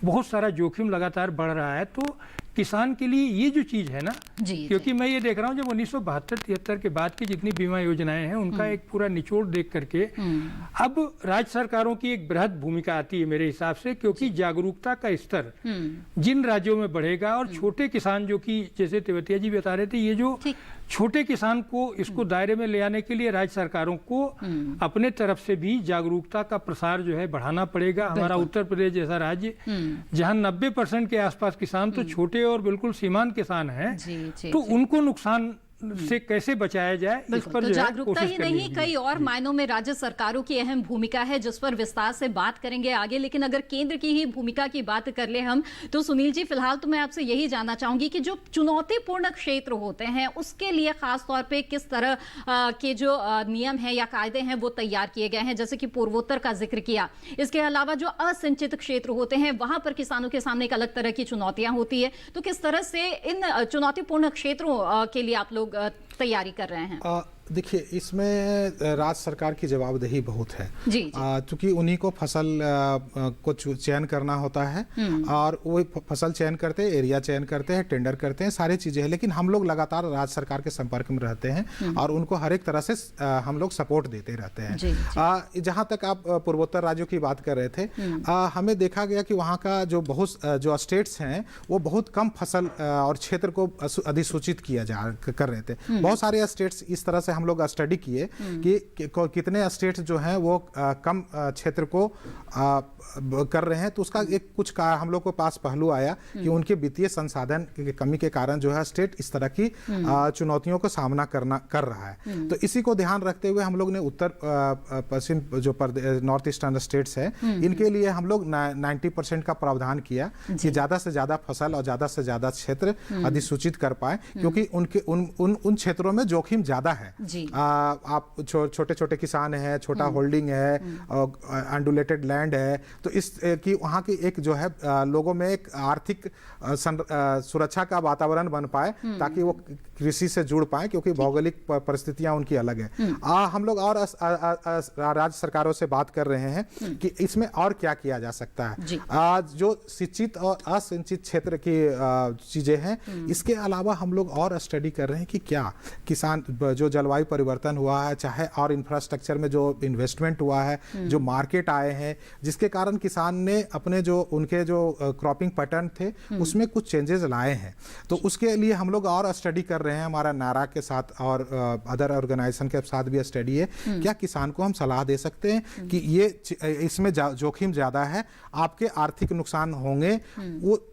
बहुत सारा जोखिम लगातार बढ़ रहा है। तो किसान के लिए ये जो चीज़ है ना जी, क्योंकि मैं ये देख रहा हूँ जब 1972-73 के बाद की जितनी बीमा योजनाएं हैं उनका एक पूरा निचोड़ देख करके अब राज्य सरकारों की एक बृहद भूमिका आती है मेरे हिसाब से, क्योंकि जागरूकता का स्तर जिन राज्यों में बढ़ेगा और छोटे किसान जो कि जैसे तेवतिया जी बता रहे थे, ये जो छोटे किसान को इसको दायरे में ले आने के लिए राज्य सरकारों को अपने तरफ से भी जागरूकता का प्रसार जो है बढ़ाना पड़ेगा। हमारा उत्तर प्रदेश जैसा राज्य जहां 90% के आसपास किसान तो छोटे और बिल्कुल सीमांत किसान हैं, तो उनको नुकसान से कैसे बचाया जाए इस पर तो जागरूकता ही नहीं, कई और मायनों में राज्य सरकारों की अहम भूमिका है, जिस पर विस्तार से बात करेंगे आगे। लेकिन अगर केंद्र की ही भूमिका की बात कर ले हम, तो सुनील जी फिलहाल तो मैं आपसे यही जानना चाहूंगी कि जो चुनौतीपूर्ण क्षेत्र होते हैं उसके लिए खास तौर पे किस तरह के जो नियम है या कायदे हैं वो तैयार किए गए हैं, जैसे कि पूर्वोत्तर का जिक्र किया। इसके अलावा जो असिंचित क्षेत्र होते हैं वहां पर किसानों के सामने एक अलग तरह की चुनौतियां होती है, तो किस तरह से इन चुनौतीपूर्ण क्षेत्रों के लिए आप लोग तैयारी कर रहे हैं? देखिए, इसमें राज्य सरकार की जवाबदेही बहुत है जी, क्योंकि उन्हीं को फसल को चयन करना होता है और वो फसल चयन करते हैं, एरिया चयन करते हैं, टेंडर करते हैं, सारी चीजें हैं। लेकिन हम लोग लगातार राज्य सरकार के संपर्क में रहते हैं और उनको हर एक तरह से हम लोग सपोर्ट देते रहते हैं। जहां तक आप पूर्वोत्तर राज्यों की बात कर रहे थे, हमें देखा गया कि वहाँ का जो स्टेट्स हैं वो बहुत कम फसल और क्षेत्र को अधिसूचित कर रहे थे। बहुत सारे स्टेट्स इस तरह से हम लोग स्टडी किए कि कितने स्टेट्स जो हैं वो कम क्षेत्र को कर रहे हैं। तो उसका एक कुछ हम लोग के पास पहलू आया कि उनके वित्तीय संसाधन की कमी के कारण जो है स्टेट इस तरह की चुनौतियों का सामना कर रहा है। तो इसी को ध्यान रखते हुए हम लोग ने उत्तर पश्चिम जो नॉर्थ ईस्टर्न स्टेट्स है इनके लिए हम लोग 90% का प्रावधान किया कि ज्यादा से ज्यादा फसल और ज्यादा से ज्यादा क्षेत्र अधिसूचित कर पाए, क्योंकि उन क्षेत्रों में जोखिम ज्यादा है जी। आप छोटे छोटे किसान हैं, छोटा होल्डिंग है, अनडुलेटेड लैंड है, तो इस की वहाँ की एक जो है लोगों में एक आर्थिक सुरक्षा का वातावरण बन पाए ताकि वो कृषि से जुड़ पाए, क्योंकि भौगोलिक परिस्थितियां उनकी अलग है। हम लोग और राज्य सरकारों से बात कर रहे हैं कि इसमें और क्या किया जा सकता है। आज जो शिक्षित और अशिक्षित क्षेत्र की चीजें हैं, इसके अलावा हम लोग और स्टडी कर रहे हैं कि क्या किसान जो जलवायु परिवर्तन हुआ है, चाहे और इंफ्रास्ट्रक्चर में जो इन्वेस्टमेंट हुआ है, जो मार्केट आए हैं, जिसके कारण किसान ने अपने जो उनके जो क्रॉपिंग पैटर्न थे उसमें कुछ चेंजेस लाए हैं। तो उसके लिए हम लोग और स्टडी कर रहे हैं, हमारा नारा के साथ और अदर ऑर्गेनाइजेशन के साथ भी स्टडी है। क्या किसान को हम सलाह दे सकते हैं कि ये इसमें जोखिम ज्यादा है, आपके आर्थिक नुकसान होंगे, वो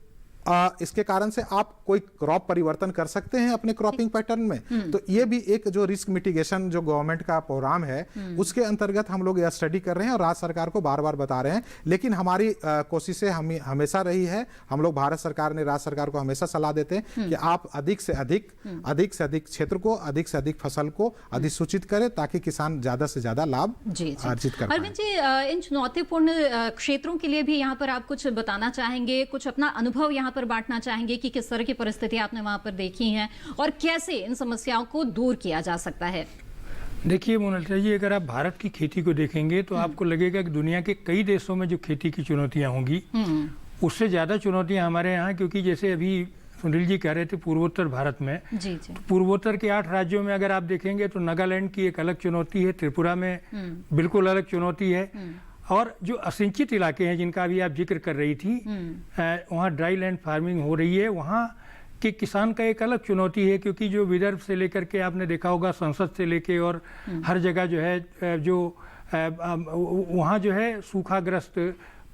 इसके कारण से आप कोई क्रॉप परिवर्तन कर सकते हैं अपने क्रॉपिंग पैटर्न में। तो ये भी एक जो रिस्क मिटिगेशन जो गवर्नमेंट का प्रोग्राम है उसके अंतर्गत हम लोग यह स्टडी कर रहे हैं और राज्य सरकार को बार बार बता रहे हैं। लेकिन हमारी कोशिशें हमेशा रही है, हम लोग भारत सरकार ने राज्य सरकार को हमेशा सलाह देते हैं कि आप अधिक से अधिक क्षेत्र को, अधिक से अधिक फसल को अधिसूचित करें ताकि किसान ज्यादा से ज्यादा लाभ अर्जित कर पाए। अरविंद जी, इन चुनौतीपूर्ण क्षेत्रों के लिए भी यहाँ पर आप कुछ बताना चाहेंगे, कुछ अपना अनुभव यहाँ पर बांटना चाहेंगे कि किस तरह की परिस्थिति आपने वहां पर देखी हैं और कैसे इन समस्याओं को दूर किया जा सकता है? देखिए मोनालिसा जी, अगर आप भारत की खेती को देखेंगे तो आपको लगेगा कि दुनिया के कई देशों में जो खेती की चुनौतियां होंगी उससे ज्यादा चुनौतियां हमारे यहाँ, क्योंकि जैसे अभी सुनील जी कह रहे थे पूर्वोत्तर भारत में, जी। पूर्वोत्तर के 8 राज्यों में अगर आप देखेंगे तो नागालैंड की एक अलग चुनौती है, त्रिपुरा में बिल्कुल अलग चुनौती है, और जो असिंचित इलाके हैं जिनका अभी आप जिक्र कर रही थी, वहाँ ड्राई लैंड फार्मिंग हो रही है, वहाँ के किसान का एक अलग चुनौती है, क्योंकि जो विदर्भ से लेकर के आपने देखा होगा संसद से लेके और हर जगह जो है जो वहाँ जो है सूखाग्रस्त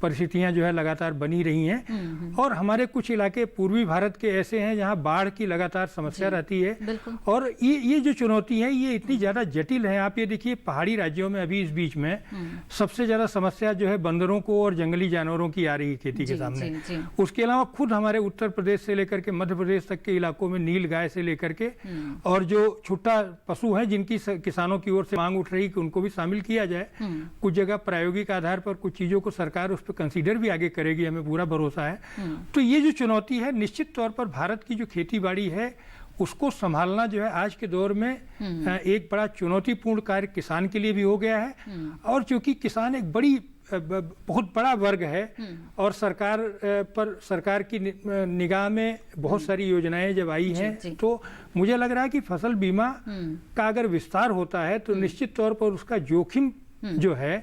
परिस्थितियां जो है लगातार बनी रही हैं, और हमारे कुछ इलाके पूर्वी भारत के ऐसे हैं जहां बाढ़ की लगातार समस्या रहती है, और ये जो चुनौती है ये इतनी ज़्यादा जटिल है। आप ये देखिए पहाड़ी राज्यों में अभी इस बीच में सबसे ज़्यादा समस्या जो है बंदरों को और जंगली जानवरों की आ रही है खेती के सामने। उसके अलावा खुद हमारे उत्तर प्रदेश से लेकर के मध्य प्रदेश तक के इलाकों में नील गाय से लेकर के और जो छुट्टा पशु हैं जिनकी किसानों की ओर से मांग उठ रही कि उनको भी शामिल किया जाए। कुछ जगह प्रायोगिक आधार पर कुछ चीज़ों को सरकार उस कंसीडर भी आगे करेगी, हमें पूरा भरोसा है। तो ये जो चुनौती है निश्चित तौर पर भारत की जो खेती बाड़ी है उसको संभालना जो है आज के दौर में एक बड़ा चुनौतीपूर्ण कार्य किसान के लिए भी हो गया है, और चूंकि किसान एक बहुत बड़ा वर्ग है और सरकार की निगाह में बहुत सारी योजनाएं जब आई हैं तो मुझे लग रहा है कि फसल बीमा का अगर विस्तार होता है तो निश्चित तौर पर उसका जोखिम जो है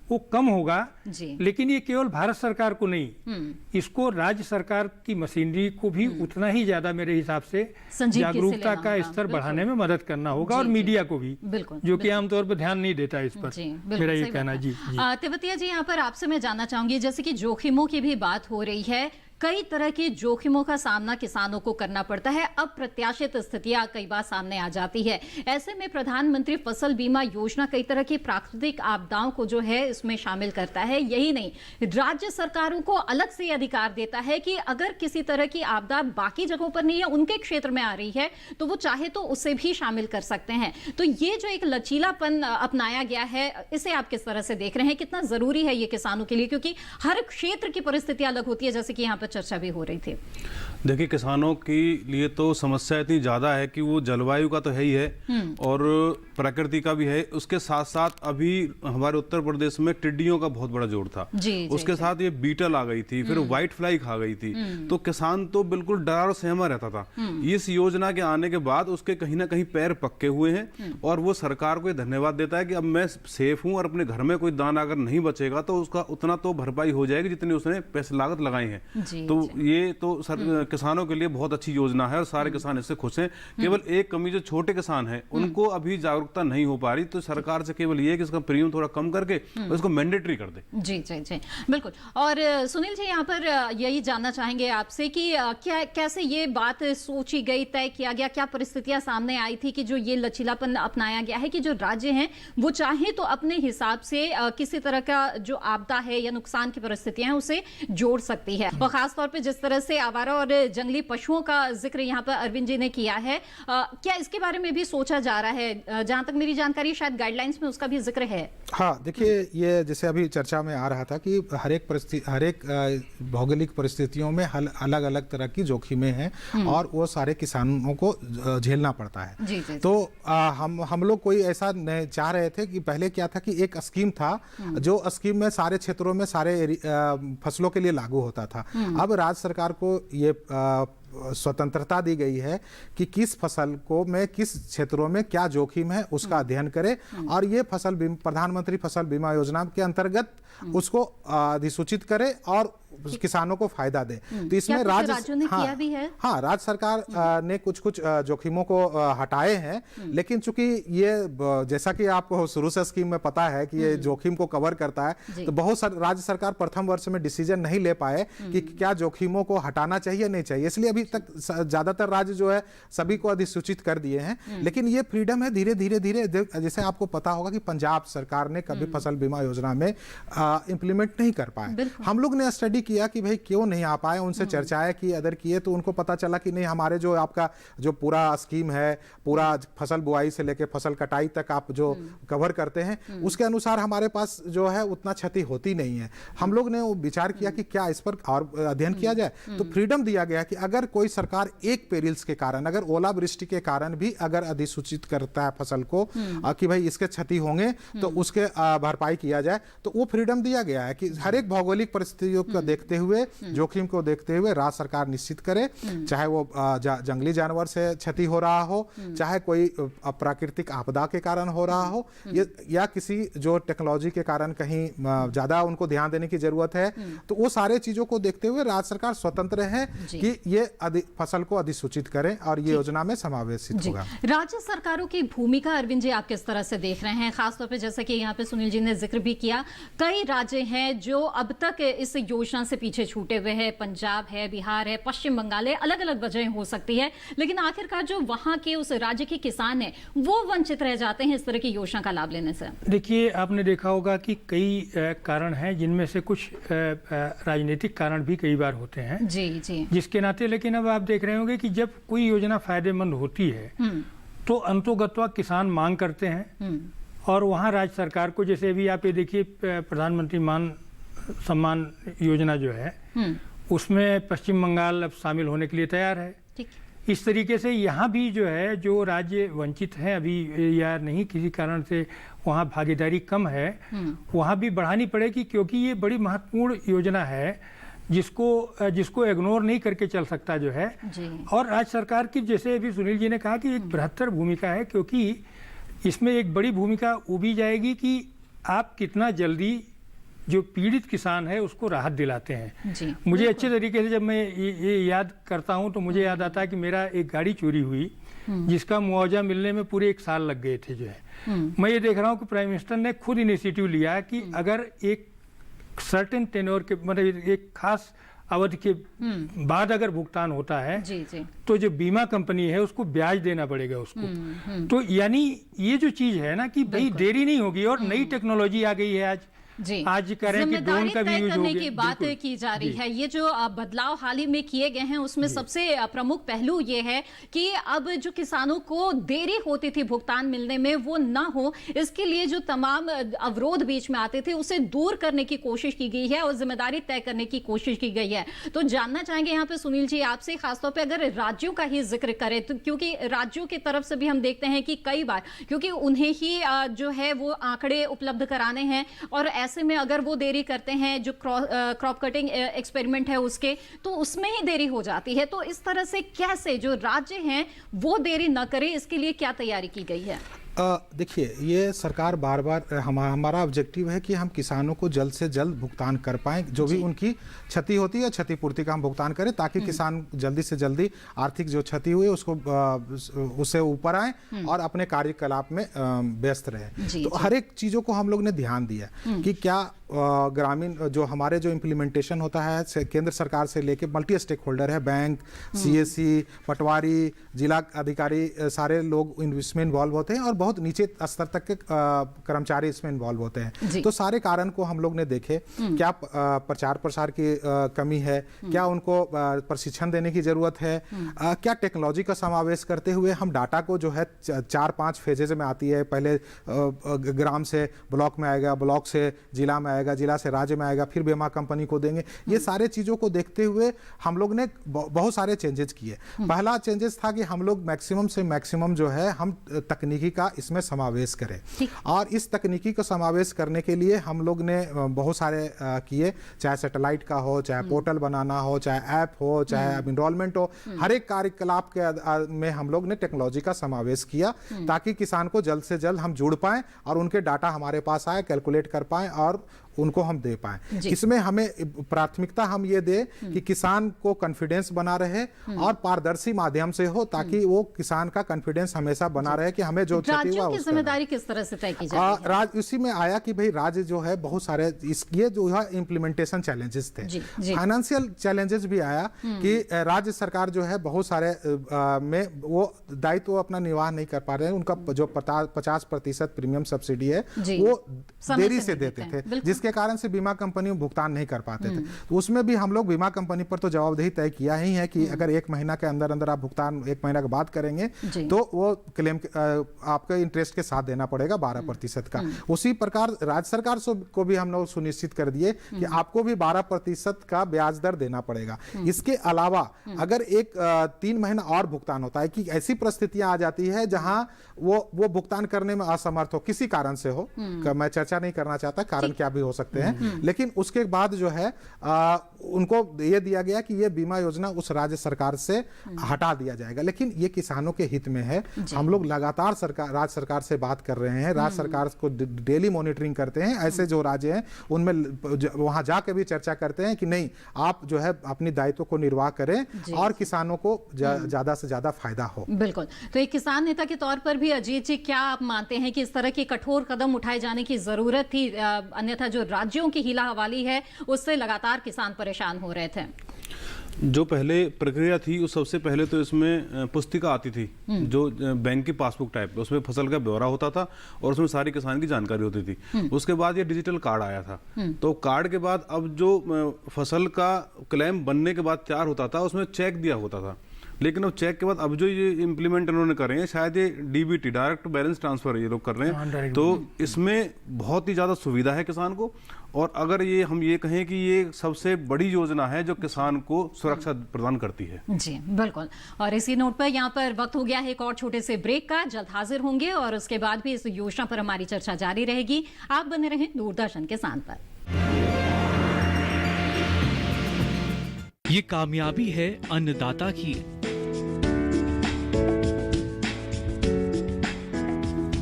वो कम होगा। लेकिन ये केवल भारत सरकार को नहीं, इसको राज्य सरकार की मशीनरी को भी उतना ही ज्यादा मेरे हिसाब से जागरूकता का स्तर बढ़ाने में मदद करना होगा, और मीडिया को भी, जो कि आमतौर पर ध्यान नहीं देता इस पर। मेरा ये कहना। जी तेवतिया जी, यहाँ पर आपसे मैं जानना चाहूंगी, जैसे कि जोखिमों की भी बात हो रही है, कई तरह के जोखिमों का सामना किसानों को करना पड़ता है, अप्रत्याशित स्थितियां कई बार सामने आ जाती है। ऐसे में प्रधानमंत्री फसल बीमा योजना कई तरह की प्राकृतिक आपदाओं को जो है इसमें शामिल करता है। यही नहीं, राज्य सरकारों को अलग से अधिकार देता है कि अगर किसी तरह की आपदा बाकी जगहों पर नहीं है, उनके क्षेत्र में आ रही है, तो वो चाहे तो उसे भी शामिल कर सकते हैं। तो ये जो एक लचीलापन अपनाया गया है, इसे आप किस तरह से देख रहे हैं? कितना जरूरी है ये किसानों के लिए, क्योंकि हर क्षेत्र की परिस्थितियां अलग होती है, जैसे कि यहाँ पर चर्चा भी हो रही थी। देखिए, किसानों के लिए तो समस्या इतनी ज़्यादा है कि वो जलवायु का तो है ही है और प्रकृति का भी है, उसके साथ साथ अभी हमारे उत्तर प्रदेश में टिड्डियों का बहुत बड़ा जोर था, उसके साथ ये बीटल आ गई थी, फिर व्हाइट फ्लाई खा गई थी, तो किसान तो बिल्कुल डरा और सहमा रहता था। इस योजना के आने के बाद उसके कहीं ना कहीं पैर पक्के हुए हैं और वो सरकार को धन्यवाद देता है कि अब मैं सेफ हूँ और अपने घर में कोई दाना अगर नहीं बचेगा तो उसका उतना तो भरपाई हो जाएगी जितनी उसने पैसे लागत लगाई है। तो ये तो किसानों के लिए बहुत अच्छी योजना है और सारे किसान इससे खुश हैं। केवल एक कमी जो छोटे किसान हैं उनको अभी जागरूकता नहीं हो पा रही, तो सरकार से केवल ये कि इसका प्रीमियम थोड़ा कम करके इसको मैंडेटरी कर दे। जी जी जी बिल्कुल। और सुनील जी, यहाँ पर यही जानना चाहेंगे आपसे कि क्या कैसे ये बात सोची गई, तय किया गया, क्या परिस्थितियां सामने आई थी कि जो ये लचीलापन अपनाया गया है कि जो राज्य हैं वो चाहे तो अपने हिसाब से किसी तरह का जो आपदा है या नुकसान की परिस्थितियां हैं उसे जोड़ सकती है। खासतौर पे जिस तरह से आवारा और जंगली पशुओं का जिक्र यहाँ पर अरविंद जी ने किया है, क्या इसके बारे में भी सोचा जा रहा है? जहाँ तक मेरी जानकारी शायद गाइडलाइंस में उसका भी जिक्र है। हाँ, देखिए, ये जैसे अभी चर्चा में आ रहा था कि हर एक भौगोलिक परिस्थितियों में अलग अलग तरह की जोखिमें हैं और वो सारे किसानों को झेलना पड़ता है। जी, जी, तो हम लोग कोई ऐसा नहीं चाह रहे थे कि पहले क्या था कि एक स्कीम था जो स्कीम में सारे क्षेत्रों में सारे फसलों के लिए लागू होता था। अब राज्य सरकार को ये स्वतंत्रता दी गई है कि किस फसल को में किस क्षेत्रों में क्या जोखिम है उसका अध्ययन करे और ये प्रधानमंत्री फसल बीमा योजना के अंतर्गत उसको अधिसूचित करे और किसानों को फायदा दे। तो इसमें राज्यों ने किया भी है। हाँ, राज्य सरकार ने कुछ जोखिमों को हटाए हैं, लेकिन चूंकि ये जैसा कि आपको शुरू से स्कीम में पता है कि ये जोखिम को कवर करता है, तो बहुत सारे राज्य सरकार प्रथम वर्ष में डिसीजन नहीं ले पाए कि क्या जोखिमों को हटाना चाहिए नहीं चाहिए, इसलिए अभी तक ज्यादातर राज्य जो है सभी को अधिसूचित कर दिए हैं। लेकिन ये फ्रीडम है, धीरे धीरे जैसे आपको पता होगा कि पंजाब सरकार ने कभी फसल बीमा योजना में इंप्लीमेंट नहीं कर पाए। हम लोग ने स्टडी किया कि भाई क्यों नहीं आ पाए, उनसे चर्चाएं की, अदर किए, तो उनको पता चला कि नहीं, हमारे जो आपका जो पूरा स्कीम है, पूरा फसल बुआई से लेके फसल कटाई तक आप जो कवर करते हैं, उसके अनुसार हमारे पास जो है उतना क्षति होती नहीं है। हम लोग ने वो विचार किया कि क्या इस पर और अध्ययन किया जाए, तो फ्रीडम दिया गया कि अगर कोई सरकार एक पेरिल्स के कारण, अगर ओलावृष्टि के कारण भी अगर अधिसूचित करता है फसल को कि भाई इसके क्षति होंगे तो उसके भरपाई किया जाए, तो वो फ्रीडम दिया गया है कि हर एक भौगोलिक परिस्थितियों को देखते हुए, जोखिम को देखते हुए राज्य सरकार निश्चित करे, चाहे वो जंगली जानवर से क्षति हो रहा हो, चाहे कोई प्राकृतिक आपदा के कारण हो रहा हो, या किसी जो टेक्नोलॉजी के कारण कहीं ज्यादा उनको ध्यान देने की जरूरत है, तो वो सारे चीजों को देखते हुए राज्य सरकार स्वतंत्र है कि ये फसल को अधिसूचित करें और ये योजना में समावेशित होगा। राज्य सरकारों की भूमिका अरविंद जी आप किस तरह से देख रहे हैं? खासतौर पे जैसे कि यहाँ पे सुनील जी ने जिक्र भी किया, कई राज्य हैं जो अब तक इस योजना से पीछे छूटे हुए हैं, पंजाब है, बिहार है, पश्चिम बंगाल है, अलग अलग वजह हो सकती है, लेकिन आखिरकार जो वहां के उस राज्य के किसान हैं वो वंचित रह जाते हैं इस तरह की योजना का लाभ लेने से। देखिए, आपने देखा होगा कि कई कारण हैं, जिनमें से कुछ राजनीतिक कारण भी कई बार होते हैं। जी जी। जिसके नाते, लेकिन अब आप देख रहे होंगे कि जब कोई योजना फायदेमंद होती है तो अंतोगत्वा किसान मांग करते हैं और वहाँ राज्य सरकार को, जैसे अभी आप ये देखिए प्रधानमंत्री मान सम्मान योजना जो है उसमें पश्चिम बंगाल अब शामिल होने के लिए तैयार है। इस तरीके से यहाँ भी जो है, जो राज्य वंचित हैं अभी या नहीं किसी कारण से वहाँ भागीदारी कम है, वहाँ भी बढ़ानी पड़ेगी, क्योंकि ये बड़ी महत्वपूर्ण योजना है जिसको इग्नोर नहीं करके चल सकता जो है। और राज्य सरकार की, जैसे अभी सुनील जी ने कहा, कि एक बृहत्तर भूमिका है, क्योंकि इसमें एक बड़ी भूमिका उभी जाएगी कि आप कितना जल्दी जो पीड़ित किसान है उसको राहत दिलाते हैं। मुझे अच्छे तरीके से जब मैं ये याद करता हूं तो मुझे याद आता है कि मेरा एक गाड़ी चोरी हुई जिसका मुआवजा मिलने में पूरे 1 साल लग गए थे जो है। मैं ये देख रहा हूं कि प्राइम मिनिस्टर ने खुद इनिशिएटिव लिया कि अगर एक सर्टेन टेन्योर के, मतलब एक खास अवधि के बाद अगर भुगतान होता है तो जो बीमा कंपनी है उसको ब्याज देना पड़ेगा उसको। तो यानी ये जो चीज है ना कि भाई देरी नहीं होगी, और नई टेक्नोलॉजी आ गई है आज करें कि ड्रोन का भी यूज करने की बात की जा रही है। ये जो बदलाव हाल ही में किए गए हैं उसमें सबसे प्रमुख पहलू ये है कि अब जो किसानों को देरी होती थी भुगतान मिलने में वो ना हो, इसके लिए जो तमाम अवरोध बीच में आते थे उसे दूर करने की कोशिश की गई है और जिम्मेदारी तय करने की कोशिश की गई है। तो जानना चाहेंगे यहाँ पे सुनील जी आपसे, खासतौर पर अगर राज्यों का ही जिक्र करें तो, क्योंकि राज्यों की तरफ से भी हम देखते हैं कि कई बार क्योंकि उन्हें ही जो है वो आंकड़े उपलब्ध कराने हैं, और ऐसे में अगर वो देरी करते हैं जो क्रॉप कटिंग एक्सपेरिमेंट है उसके, तो उसमें ही देरी हो जाती है। तो इस तरह से कैसे जो राज्य हैं वो देरी न करें, इसके लिए क्या तैयारी की गई है? देखिए, ये सरकार बार बार हमारा ऑब्जेक्टिव है कि हम किसानों को जल्द से जल्द भुगतान कर पाएं, जो भी उनकी क्षति होती है क्षतिपूर्ति का हम भुगतान करें, ताकि किसान जल्दी से जल्दी आर्थिक जो क्षति हुई उसको उससे ऊपर आए और अपने कार्यकलाप में व्यस्त रहे। तो हर एक चीज़ों को हम लोग ने ध्यान दिया कि क्या ग्रामीण जो हमारे जो इम्प्लीमेंटेशन होता है केंद्र सरकार से लेके मल्टी स्टेक होल्डर है, बैंक, CSC, पटवारी, जिला अधिकारी, सारे लोग इसमें इन्वॉल्व होते हैं और बहुत नीचे स्तर तक के कर्मचारी इसमें इन्वॉल्व होते हैं। तो सारे कारण को हम लोग ने देखे, क्या प्रचार प्रसार की कमी है, क्या उनको प्रशिक्षण देने की जरूरत है, क्या टेक्नोलॉजी का समावेश करते हुए हम डाटा को जो है 4-5 फेजेज में आती है, पहले ग्राम से ब्लॉक में आएगा, ब्लॉक से जिला में आएगा, जिला से राज्य में आएगा, फिर बीमा कंपनी को देंगे। ये सारे चीजों को देखते हुए हम लोग ने बहुत सारे चेंजेस किए। पहला चेंजेस था कि हम लोग मैक्सिमम से मैक्सिमम जो है हम तकनीकी का इसमें समावेश करें, और इस तकनीकी को समावेश करने के लिए हम लोग ने बहुत सारे किए, चाहे सैटेलाइट का हो, चाहे पोर्टल बनाना हो, चाहे ऐप हो, चाहे एनरोलमेंट हो, हर एक कार्यकलाप के में हम लोग ने टेक्नोलॉजी का समावेश किया ताकि किसान को जल्द से जल्द हम जुड़ पाएं और उनके डाटा हमारे पास आए, कैलकुलेट कर पाएं और उनको हम दे पाएं। इसमें हमें प्राथमिकता हम ये दे कि किसान को कॉन्फिडेंस बना रहे और पारदर्शी माध्यम से हो, ताकि वो किसान का कॉन्फिडेंस हमेशा बना रहे कि हमें जो क्षति हुआ उसकी जिम्मेदारी किस तरह से तय की जाती है। इसी में आया कि भाई राज्य जो है बहुत सारे ये जो है इम्प्लीमेंटेशन चैलेंजेस थे, फाइनेंशियल चैलेंजेस भी आया कि राज्य सरकार जो है बहुत सारे में वो दायित्व अपना निर्वाह नहीं कर पा रहे हैं। उनका जो 50% प्रीमियम सब्सिडी है वो देरी से देते थे, जिसके कारण से बीमा कंपनी भुगतान नहीं कर पाते थे। तो उसमें भी हम लोग बीमा कंपनी पर तो जवाबदेही तय किया ही है कि अगर 1 महीना के अंदर अंदर आप भुगतान 1 महीना के बाद करेंगे तो वो क्लेम आपके इंटरेस्ट के साथ देना पड़ेगा 12% का। उसी प्रकार राज्य सरकार को भी हम लोग सुनिश्चित कर दिए कि आपको भी 12% का ब्याज दर देना पड़ेगा। इसके अलावा अगर 3 महीना और भुगतान होता है कि ऐसी परिस्थितियां आ जाती है जहां वो भुगतान करने में असमर्थ हो, किसी कारण से हो, मैं चर्चा नहीं करना चाहता कारण क्या भी हो सकते हैं, लेकिन उसके बाद जो है उनको ये दिया गया कि ये बीमा योजना उस राज्य सरकार से हटा दिया जाएगा। लेकिन ये किसानों के हित में है। हम लोग लगातार राज्य सरकार से बात कर रहे हैं, राज्य सरकार को डेली मॉनिटरिंग करते हैं। ऐसे जो राज्य हैं उनमें वहां जाकर भी चर्चा करते हैं कि नहीं, आप जो है अपनी दायित्व को निर्वाह करें और किसानों को ज्यादा से ज्यादा फायदा हो। बिल्कुल। तो एक किसान नेता के तौर पर भी अजीत जी, क्या आप मानते हैं कि इस तरह की कठोर कदम उठाए जाने की जरूरत थी? अन्यथा जो राज्यों की हीला हवाली है उससे लगातार किसान परेशान हो रहे थे। जो पहले प्रक्रिया थी उस सबसे पहले तो इसमें पुस्तिका आती थी जो बैंक की पासबुक टाइप, उसमें फसल का ब्यौरा होता था और उसमें सारी किसान की जानकारी होती थी। उसके बाद ये डिजिटल कार्ड आया था, तो कार्ड के बाद अब जो फसल का क्लेम बनने के बाद तैयार होता था उसमें चेक दिया होता था। लेकिन अब चेक के बाद अब जो ये इम्प्लीमेंट उन्होंने कर रहे हैं, शायद ये डीबीटी, डायरेक्ट बैलेंस ट्रांसफर ये लोग कर रहे हैं, तो इसमें बहुत ही ज़्यादा सुविधा है किसान को। और अगर ये हम ये कहें कि ये सबसे बड़ी योजना है जो किसान को सुरक्षा प्रदान करती है। जी बिल्कुल। और इसी नोट पर यहाँ पर वक्त हो गया है एक और छोटे से ब्रेक का। जल्द हाजिर होंगे और उसके बाद भी इस योजना पर हमारी चर्चा जारी रहेगी। आप बने रहें दूरदर्शन किसान पर। ये कामयाबी है अन्नदाता की,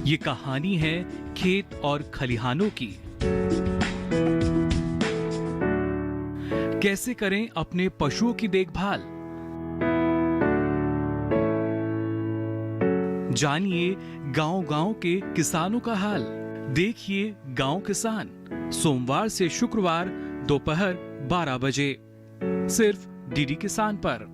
ये कहानी है खेत और खलिहानों की। कैसे करें अपने पशुओं की देखभाल, जानिए गांव-गांव के किसानों का हाल। देखिए गांव किसान, सोमवार से शुक्रवार दोपहर 12 बजे सिर्फ डीडी किसान पर।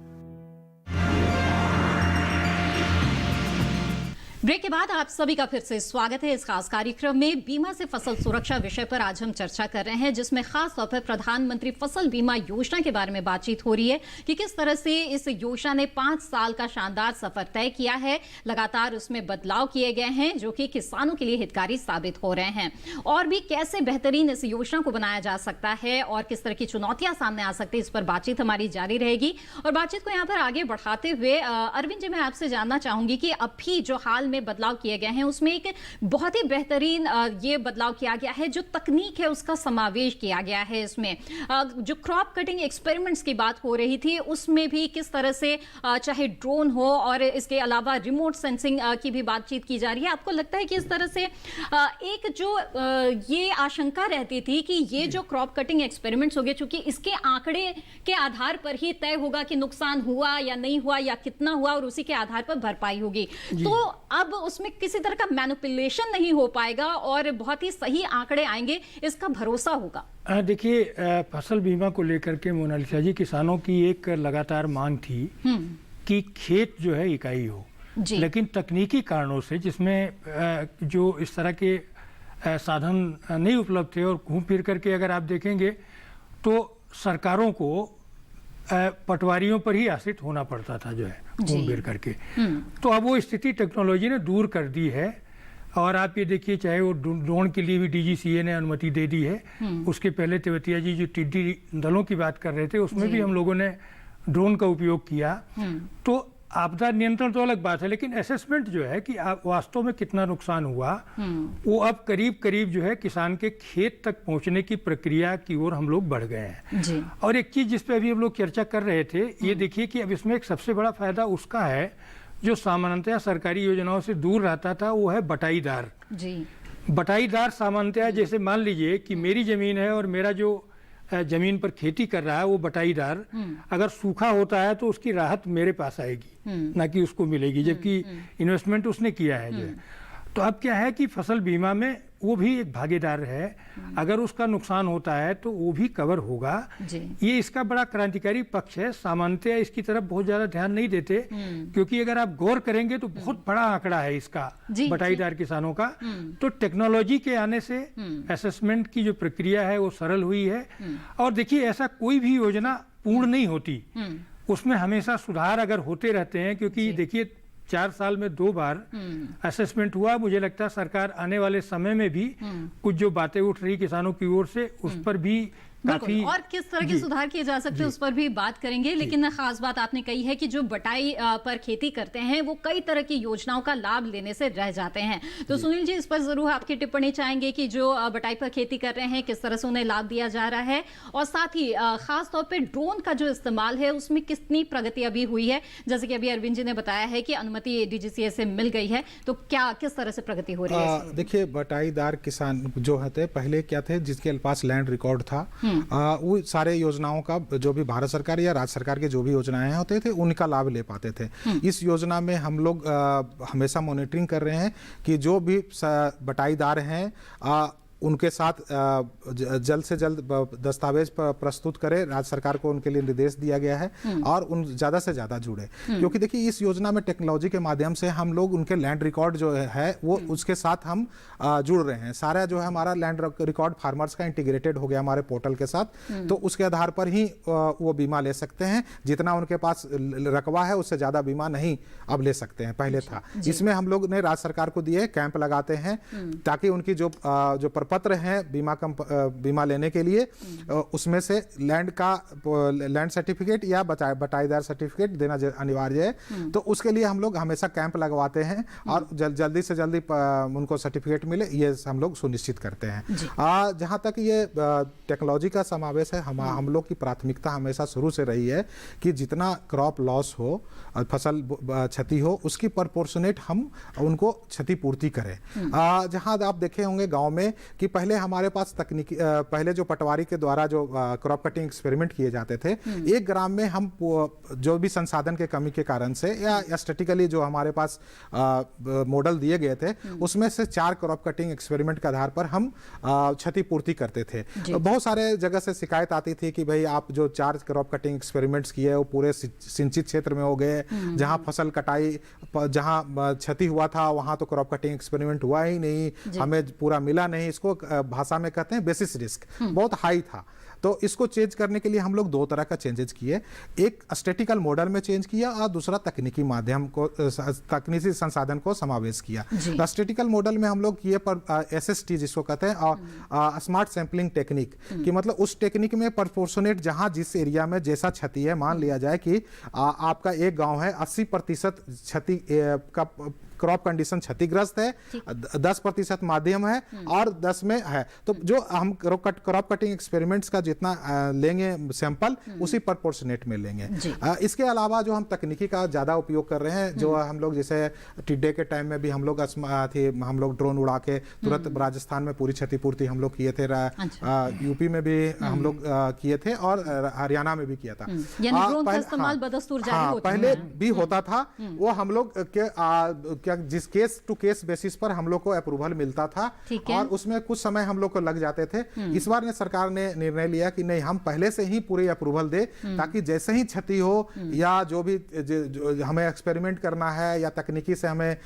ब्रेक के बाद आप सभी का फिर से स्वागत है इस खास कार्यक्रम में। बीमा से फसल सुरक्षा विषय पर आज हम चर्चा कर रहे हैं, जिसमें खास तौर पर प्रधानमंत्री फसल बीमा योजना के बारे में बातचीत हो रही है कि किस तरह से इस योजना ने 5 साल का शानदार सफर तय किया है। लगातार उसमें बदलाव किए गए हैं जो कि किसानों के लिए हितकारी साबित हो रहे हैं। और भी कैसे बेहतरीन इस योजना को बनाया जा सकता है और किस तरह की चुनौतियां सामने आ सकती है, इस पर बातचीत हमारी जारी रहेगी। और बातचीत को यहाँ पर आगे बढ़ाते हुए अरविंद जी, मैं आपसे जानना चाहूंगी कि अभी जो हाल में बदलाव किए गए हैं उसमें एक बहुत ही बेहतरीन ये बदलाव किया गया है, जो तकनीक है उसका समावेश किया गया है। इसमें जो क्रॉप कटिंग एक्सपेरिमेंट्स की बात हो रही थी उसमें भी किस तरह से चाहे ड्रोन हो और इसके अलावा रिमोट सेंसिंग की भी बातचीत की जा रही है। आपको लगता है कि इस तरह से एक जो ये आशंका रहती थी कि ये जो क्रॉप कटिंग एक्सपेरिमेंट्स हो गए, चूंकि इसके आंकड़े के आधार पर ही तय होगा कि नुकसान हुआ या नहीं हुआ या कितना हुआ और उसी के आधार पर भरपाई होगी, तो अब उसमें किसी तरह का मैनिपुलेशन नहीं हो पाएगा और बहुत ही सही आंकड़े आएंगे, इसका भरोसा होगा। देखिए, फसल बीमा को लेकर के मोनालिसा जी, किसानों की एक लगातार मांग थी कि खेत जो है इकाई हो, लेकिन तकनीकी कारणों से जिसमें जो इस तरह के साधन नहीं उपलब्ध थे, और घूम फिर करके अगर आप देखेंगे तो सरकारों को पटवारियों पर ही आश्रित होना पड़ता था जो है घूम फिर करके। तो अब वो स्थिति टेक्नोलॉजी ने दूर कर दी है। और आप ये देखिए, चाहे वो ड्रोन के लिए भी DGCA ने अनुमति दे दी है, उसके पहले तेवतिया जी जो टिड्डी दलों की बात कर रहे थे उसमें भी हम लोगों ने ड्रोन का उपयोग किया। तो आपदा नियंत्रण तो अलग बात है, लेकिन असेसमेंट जो है कि आप वास्तव में कितना नुकसान हुआ, वो अब करीब करीब जो है किसान के खेत तक पहुंचने की प्रक्रिया की ओर हम लोग बढ़ गए हैं। और एक चीज जिस पे अभी हम लोग चर्चा कर रहे थे, ये देखिए कि अब इसमें एक सबसे बड़ा फायदा उसका है जो सामान्यतः सरकारी योजनाओं से दूर रहता था, वो है बटाईदार। बटाईदार सामान्यतः जैसे मान लीजिए कि मेरी जमीन है और मेरा जो जमीन पर खेती कर रहा है वो बटाईदार, अगर सूखा होता है तो उसकी राहत मेरे पास आएगी, ना कि उसको मिलेगी, जबकि इन्वेस्टमेंट उसने किया है जो है। तो अब क्या है कि फसल बीमा में वो भी एक भागीदार है, अगर उसका नुकसान होता है तो वो भी कवर होगा। ये इसका बड़ा क्रांतिकारी पक्ष है। सामान्यतः इसकी तरफ बहुत ज्यादा ध्यान नहीं देते, क्योंकि अगर आप गौर करेंगे तो बहुत बड़ा आंकड़ा है इसका बटाईदार किसानों का। तो टेक्नोलॉजी के आने से असेसमेंट की जो प्रक्रिया है वो सरल हुई है। और देखिए, ऐसा कोई भी योजना पूर्ण नहीं होती, उसमें हमेशा सुधार अगर होते रहते हैं, क्योंकि देखिए 4 साल में 2 बार असेसमेंट हुआ। मुझे लगता है सरकार आने वाले समय में भी कुछ जो बातें उठ रही किसानों की ओर से, उस पर भी काफी और किस तरह के सुधार किए जा सकते हैं उस पर भी बात करेंगे। लेकिन खास बात आपने कही है कि जो बटाई पर खेती करते हैं वो कई तरह की योजनाओं का लाभ लेने से रह जाते हैं। तो सुनील जी, इस पर जरूर आपकी टिप्पणी चाहेंगे कि जो बटाई पर खेती कर रहे हैं किस तरह से उन्हें लाभ दिया जा रहा है, और साथ ही खास तौर पर ड्रोन का जो इस्तेमाल है उसमें कितनी प्रगति अभी हुई है। जैसे कि अभी अरविंद जी ने बताया है कि अनुमति DGCA से मिल गई है, तो क्या किस तरह से प्रगति हो रही है? देखिए, बटाईदार किसान जो थे पहले क्या थे, जिसके पास लैंड रिकॉर्ड था, वो सारे योजनाओं का जो भी भारत सरकार या राज्य सरकार के जो भी योजनाएं होते थे उनका लाभ ले पाते थे। इस योजना में हम लोग हमेशा मॉनिटरिंग कर रहे हैं कि जो भी बटाईदार हैं उनके साथ जल्द से जल्द दस्तावेज प्रस्तुत करें। राज्य सरकार को उनके लिए निर्देश दिया गया है और उन ज़्यादा से ज़्यादा जुड़े, क्योंकि देखिए इस योजना में टेक्नोलॉजी के माध्यम से हम लोग उनके लैंड रिकॉर्ड जो है वो उसके साथ हम जुड़ रहे हैं। सारा जो है हमारा लैंड रिकॉर्ड फार्मर्स का इंटीग्रेटेड हो गया हमारे पोर्टल के साथ, तो उसके आधार पर ही वो बीमा ले सकते हैं। जितना उनके पास रकबा है उससे ज़्यादा बीमा नहीं अब ले सकते हैं, पहले था। इसमें हम लोग ने राज्य सरकार को दिए कैंप लगाते हैं ताकि उनकी जो पत्र हैं बीमा लेने के लिए, उसमें से लैंड सर्टिफिकेट या बटाईदार सर्टिफिकेट देना अनिवार्य है। तो उसके लिए हम लोग हमेशा कैंप लगवाते हैं और जल्दी से जल्दी उनको सर्टिफिकेट मिले, ये हम लोग सुनिश्चित करते हैं। जहाँ तक ये टेक्नोलॉजी का समावेश है, हम लोग की प्राथमिकता हमेशा शुरू से रही है कि जितना क्रॉप लॉस हो, फसल क्षति हो, उसकी प्रोपोर्शनेट हम उनको क्षतिपूर्ति करें। जहाँ आप देखे होंगे गाँव में कि पहले हमारे पास तकनीकी पहले जो पटवारी के द्वारा जो क्रॉप कटिंग एक्सपेरिमेंट किए जाते थे, 1 ग्राम में हम जो भी संसाधन के कमी के कारण से या स्टैटिकली जो हमारे पास मॉडल दिए गए थे, उसमें से 4 क्रॉप कटिंग एक्सपेरिमेंट के आधार पर हम क्षतिपूर्ति करते थे। बहुत सारे जगह से शिकायत आती थी कि भाई आप जो 4 क्रॉप कटिंग एक्सपेरिमेंट्स किए वो पूरे सिंचित क्षेत्र में हो गए, जहां फसल कटाई, जहां क्षति हुआ था वहां तो क्रॉप कटिंग एक्सपेरिमेंट हुआ ही नहीं, हमें पूरा मिला नहीं। इसको भाषा में कहते हैं बेसिस रिस्क, बहुत हाई था। तो इसको चेंज करने के लिए हम लोग 2 तरह का चेंजेस किए, एक स्टैटिकल मॉडल में चेंज किया और दूसरा तकनीकी माध्यम को, तकनीकी संसाधन को समावेश किया। स्टैटिकल मॉडल में हम लोग किए पर SST जिसको कहते हैं, और स्मार्ट सैंपलिंग टेक्निक कि मतलब उस टेक्निक में प्रोपोर्शनेट जहां जिस एरिया में जैसा क्षति है, मान लिया जाए कि आपका एक गाँव है 80% क्षति का क्रॉप कंडीशन क्षतिग्रस्त है, 10% माध्यम है और 10 में है, तो जो हम क्रॉप कटिंग एक्सपेरिमेंट्स का जितना लेंगे सैंपल उसी प्रोपोर्शनेट में लेंगे। इसके अलावा जो हम तकनीकी का ज़्यादा उपयोग कर रहे हैं, जो हम लोग जैसे टिड्डे के टाइम में भी हम लोग ड्रोन उड़ा के तुरंत राजस्थान में पूरी क्षतिपूर्ति हम लोग किए थे, यूपी में भी हम लोग किए थे और हरियाणा में भी किया था। ड्रोन का इस्तेमाल बदस्तूर जारी होता है, पहले भी होता था। वो हम लोग जिस केस टू केस बेसिस पर हम लोग को अप्रूवल मिलता था और उसमें कुछ समय हम लोग को लग जाते थे। इस बार सरकार ने निर्णय लिया कि नहीं, हम पहले से ही पूरी अप्रूवल दे, ताकि जैसे ही क्षति हो या जो भी हमें एक्सपेरिमेंट करना है या तकनीकी से हमें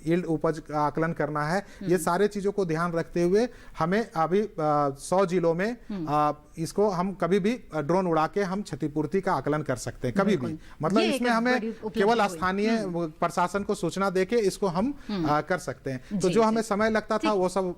यील्ड उपज का आकलन करना है, ये सारे चीजों को ध्यान रखते हुए हमें अभी 100 जिलों में इसको हम कभी भी ड्रोन उड़ा के हम क्षतिपूर्ति का आकलन कर सकते हैं, कभी भी। मतलब इसमें हमें केवल स्थानीय प्रशासन को सूचना देके इसको हम कर सकते हैं। तो जो हमें समय लगता था वो सब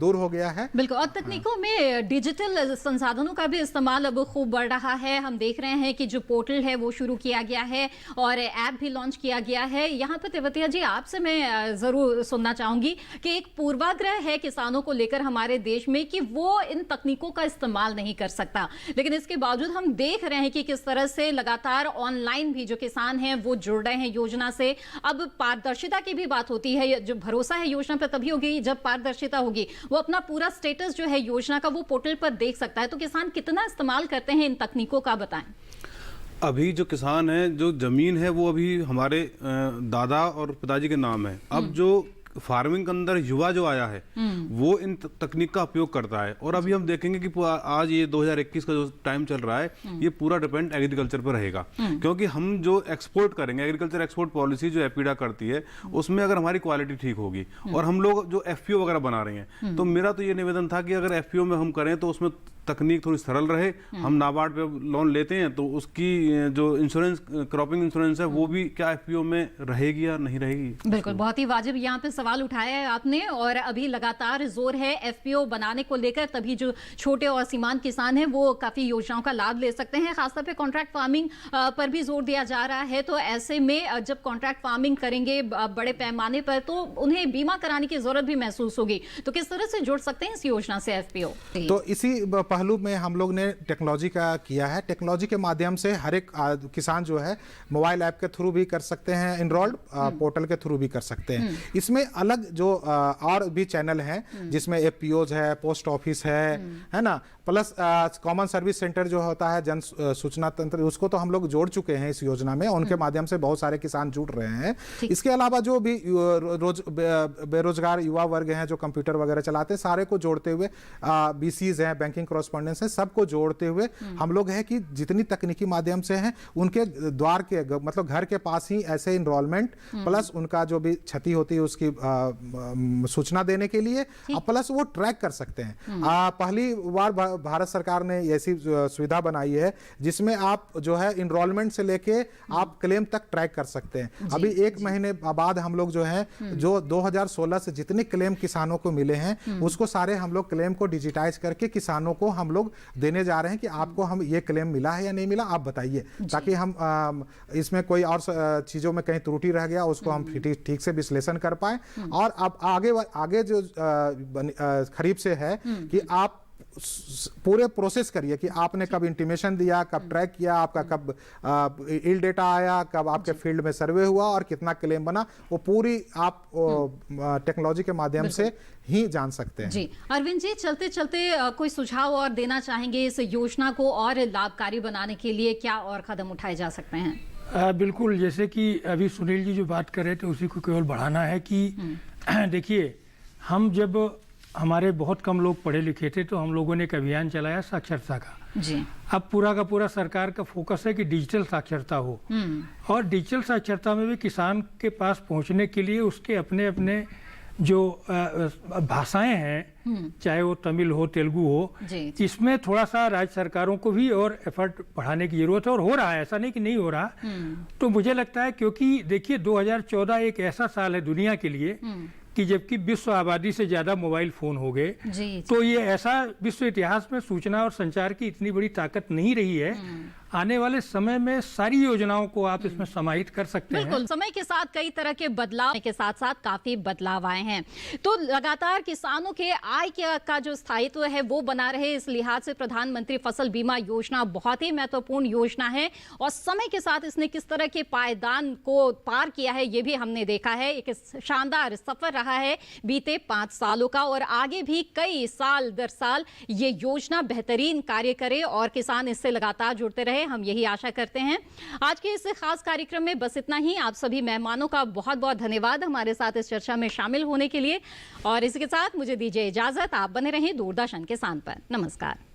दूर हो गया है। बिल्कुल। और तकनीकों में डिजिटल संसाधनों का भी इस्तेमाल अब खूब बढ़ रहा है। हम देख रहे हैं कि जो पोर्टल है वो शुरू किया गया है और ऐप भी लॉन्च किया गया है। यहाँ पर तेवतिया जी, आपसे मैं जरूर सुनना चाहूंगी कि एक पूर्वाग्रह है किसानों को लेकर हमारे देश में कि वो इन तकनीकों का इस्तेमाल नहीं कर सकता, लेकिन इसके बावजूद हम देख रहे हैं कि किस तरह से लगातार ऑनलाइन भी जो किसान हैं वो जुड़ रहे हैं योजना से। अब पारदर्शिता की भी बात होती है, जो भरोसा है योजना पर तभी होगी जब पारदर्शिता होगी। वो अपना पूरा स्टेटस जो है योजना का वो पोर्टल पर देख सकता है। तो किसान कितना इस्तेमाल करते हैं इन तकनीकों का, बताएं। अभी जो किसान है, जो जमीन है वो अभी हमारे दादा और पिताजी के नाम है। अब जो फार्मिंग के अंदर युवा जो आया है वो इन तकनीक का उपयोग करता है। और अभी हम देखेंगे कि आज ये 2021 का जो टाइम चल रहा है ये पूरा डिपेंड एग्रीकल्चर पर रहेगा, क्योंकि हम जो एक्सपोर्ट करेंगे, एग्रीकल्चर एक्सपोर्ट पॉलिसी जो एपीडा करती है, उसमें अगर हमारी क्वालिटी ठीक होगी और हम लोग जो एफपीओ वगैरह बना रहे हैं, तो मेरा तो ये निवेदन था कि अगर एफपीओ में हम करें तो उसमें तकनीक थोड़ी सरल रहे। हम नाबार्ड पे लोन लेते हैं तो उसकी जो इंश्योरेंस, क्रॉपिंग इंश्योरेंस है, वो भी क्या एफपीओ में रहेगी या नहीं रहेगी। बिल्कुल, बहुत ही वाजिब यहाँ पे सवाल उठाया है आपने। और अभी लगातार जोर है एफपीओ बनाने को लेकर, तभी जो छोटे और सीमांत किसान हैं वो काफी योजनाओं का लाभ ले सकते हैं। खासतौर पे कॉन्ट्रैक्ट फार्मिंग पर भी जोर दिया जा रहा है। तो ऐसे में जब कॉन्ट्रैक्ट फार्मिंग करेंगे बड़े पैमाने पर तो उन्हें बीमा कराने की जरूरत भी महसूस होगी। तो किस तरह से जुड़ सकते हैं इस योजना से एफपीओ? तो इसी पहलू में हम लोग ने टेक्नोलॉजी का किया है। टेक्नोलॉजी के माध्यम से हर एक किसान जो है मोबाइल ऐप के थ्रू भी कर सकते हैं, इनरोल्ड पोर्टल के थ्रू भी कर सकते हैं। इसमें अलग जो और भी चैनल हैं जिसमें एफपीओज है, पोस्ट ऑफिस है ना, प्लस कॉमन सर्विस सेंटर जो होता है, जन सूचना तंत्र, उसको तो हम लोग जोड़ चुके हैं इस योजना में। उनके माध्यम से बहुत सारे किसान जुड़ रहे हैं। इसके अलावा जो भी बेरोजगार युवा वर्ग हैं जो कंप्यूटर वगैरह चलाते हैं, सारे को जोड़ते हुए बीसीज हैं, बैंकिंग कॉरेस्पॉन्डेंस है, सबको जोड़ते हुए हम लोग है कि जितनी तकनीकी माध्यम से हैं उनके द्वार के मतलब घर के पास ही ऐसे इनरोलमेंट प्लस उनका जो भी क्षति होती है उसकी सूचना देने के लिए, प्लस वो ट्रैक कर सकते हैं। पहली बार भारत सरकार ने ऐसी सुविधा बनाई है जिसमें आप जो है इनरोलमेंट से लेके आप क्लेम तक ट्रैक कर सकते हैं। अभी 1 महीने बाद हम लोग जो है जो 2016 से जितने क्लेम किसानों को मिले हैं उसको सारे हम लोग क्लेम को डिजिटाइज करके किसानों को हम लोग देने जा रहे हैं कि आपको हम ये क्लेम मिला है या नहीं मिला, आप बताइए, ताकि हम इसमें कोई और चीजों में कहीं त्रुटि रह गया उसको हम ठीक से विश्लेषण कर पाए। और अब आगे जो खरीफ से है कि आप पूरे प्रोसेस करिए कि आपने कब इंटीमेशन दिया, कब ट्रैक किया, आपका कब यील्ड डेटा आया, कब आपके फील्ड में सर्वे हुआ और कितना क्लेम बना, वो पूरी आप टेक्नोलॉजी के माध्यम से ही जान सकते हैं। जी अरविंद जी, चलते चलते कोई सुझाव और देना चाहेंगे इस योजना को और लाभकारी बनाने के लिए? क्या और कदम उठाए जा सकते हैं? बिल्कुल, जैसे कि अभी सुनील जी जो बात कर रहे थे उसी को केवल बढ़ाना है कि देखिए, हम जब हमारे बहुत कम लोग पढ़े लिखे थे तो हम लोगों ने एक अभियान चलाया साक्षरता का। जी। अब पूरा का पूरा सरकार का फोकस है कि डिजिटल साक्षरता हो, और डिजिटल साक्षरता में भी किसान के पास पहुंचने के लिए उसके अपने अपने जो भाषाएं हैं, चाहे वो तमिल हो, तेलुगु हो, इसमें थोड़ा सा राज्य सरकारों को भी और एफर्ट बढ़ाने की जरूरत है, और हो रहा है, ऐसा नहीं कि नहीं हो रहा। तो मुझे लगता है, क्योंकि देखिए 2014 एक ऐसा साल है दुनिया के लिए कि जबकि विश्व आबादी से ज्यादा मोबाइल फोन हो गए, तो ये ऐसा विश्व इतिहास में सूचना और संचार की इतनी बड़ी ताकत नहीं रही है। आने वाले समय में सारी योजनाओं को आप इसमें समाहित कर सकते हैं। बिल्कुल, समय के साथ कई तरह के बदलाव के साथ साथ काफी बदलाव आए हैं, तो लगातार किसानों के आय का जो स्थायित्व है वो बना रहे, इस लिहाज से प्रधानमंत्री फसल बीमा योजना बहुत ही महत्वपूर्ण योजना है। और समय के साथ इसने किस तरह के पायदान को पार किया है ये भी हमने देखा है। एक शानदार सफर रहा है बीते 5 सालों का, और आगे भी कई साल दर साल ये योजना बेहतरीन कार्य करे और किसान इससे लगातार जुड़ते रहे। रहे, हम यही आशा करते हैं। आज के इस खास कार्यक्रम में बस इतना ही। आप सभी मेहमानों का बहुत बहुत धन्यवाद हमारे साथ इस चर्चा में शामिल होने के लिए, और इसी के साथ मुझे दीजिए इजाजत। आप बने रहें दूरदर्शन किसान पर। नमस्कार।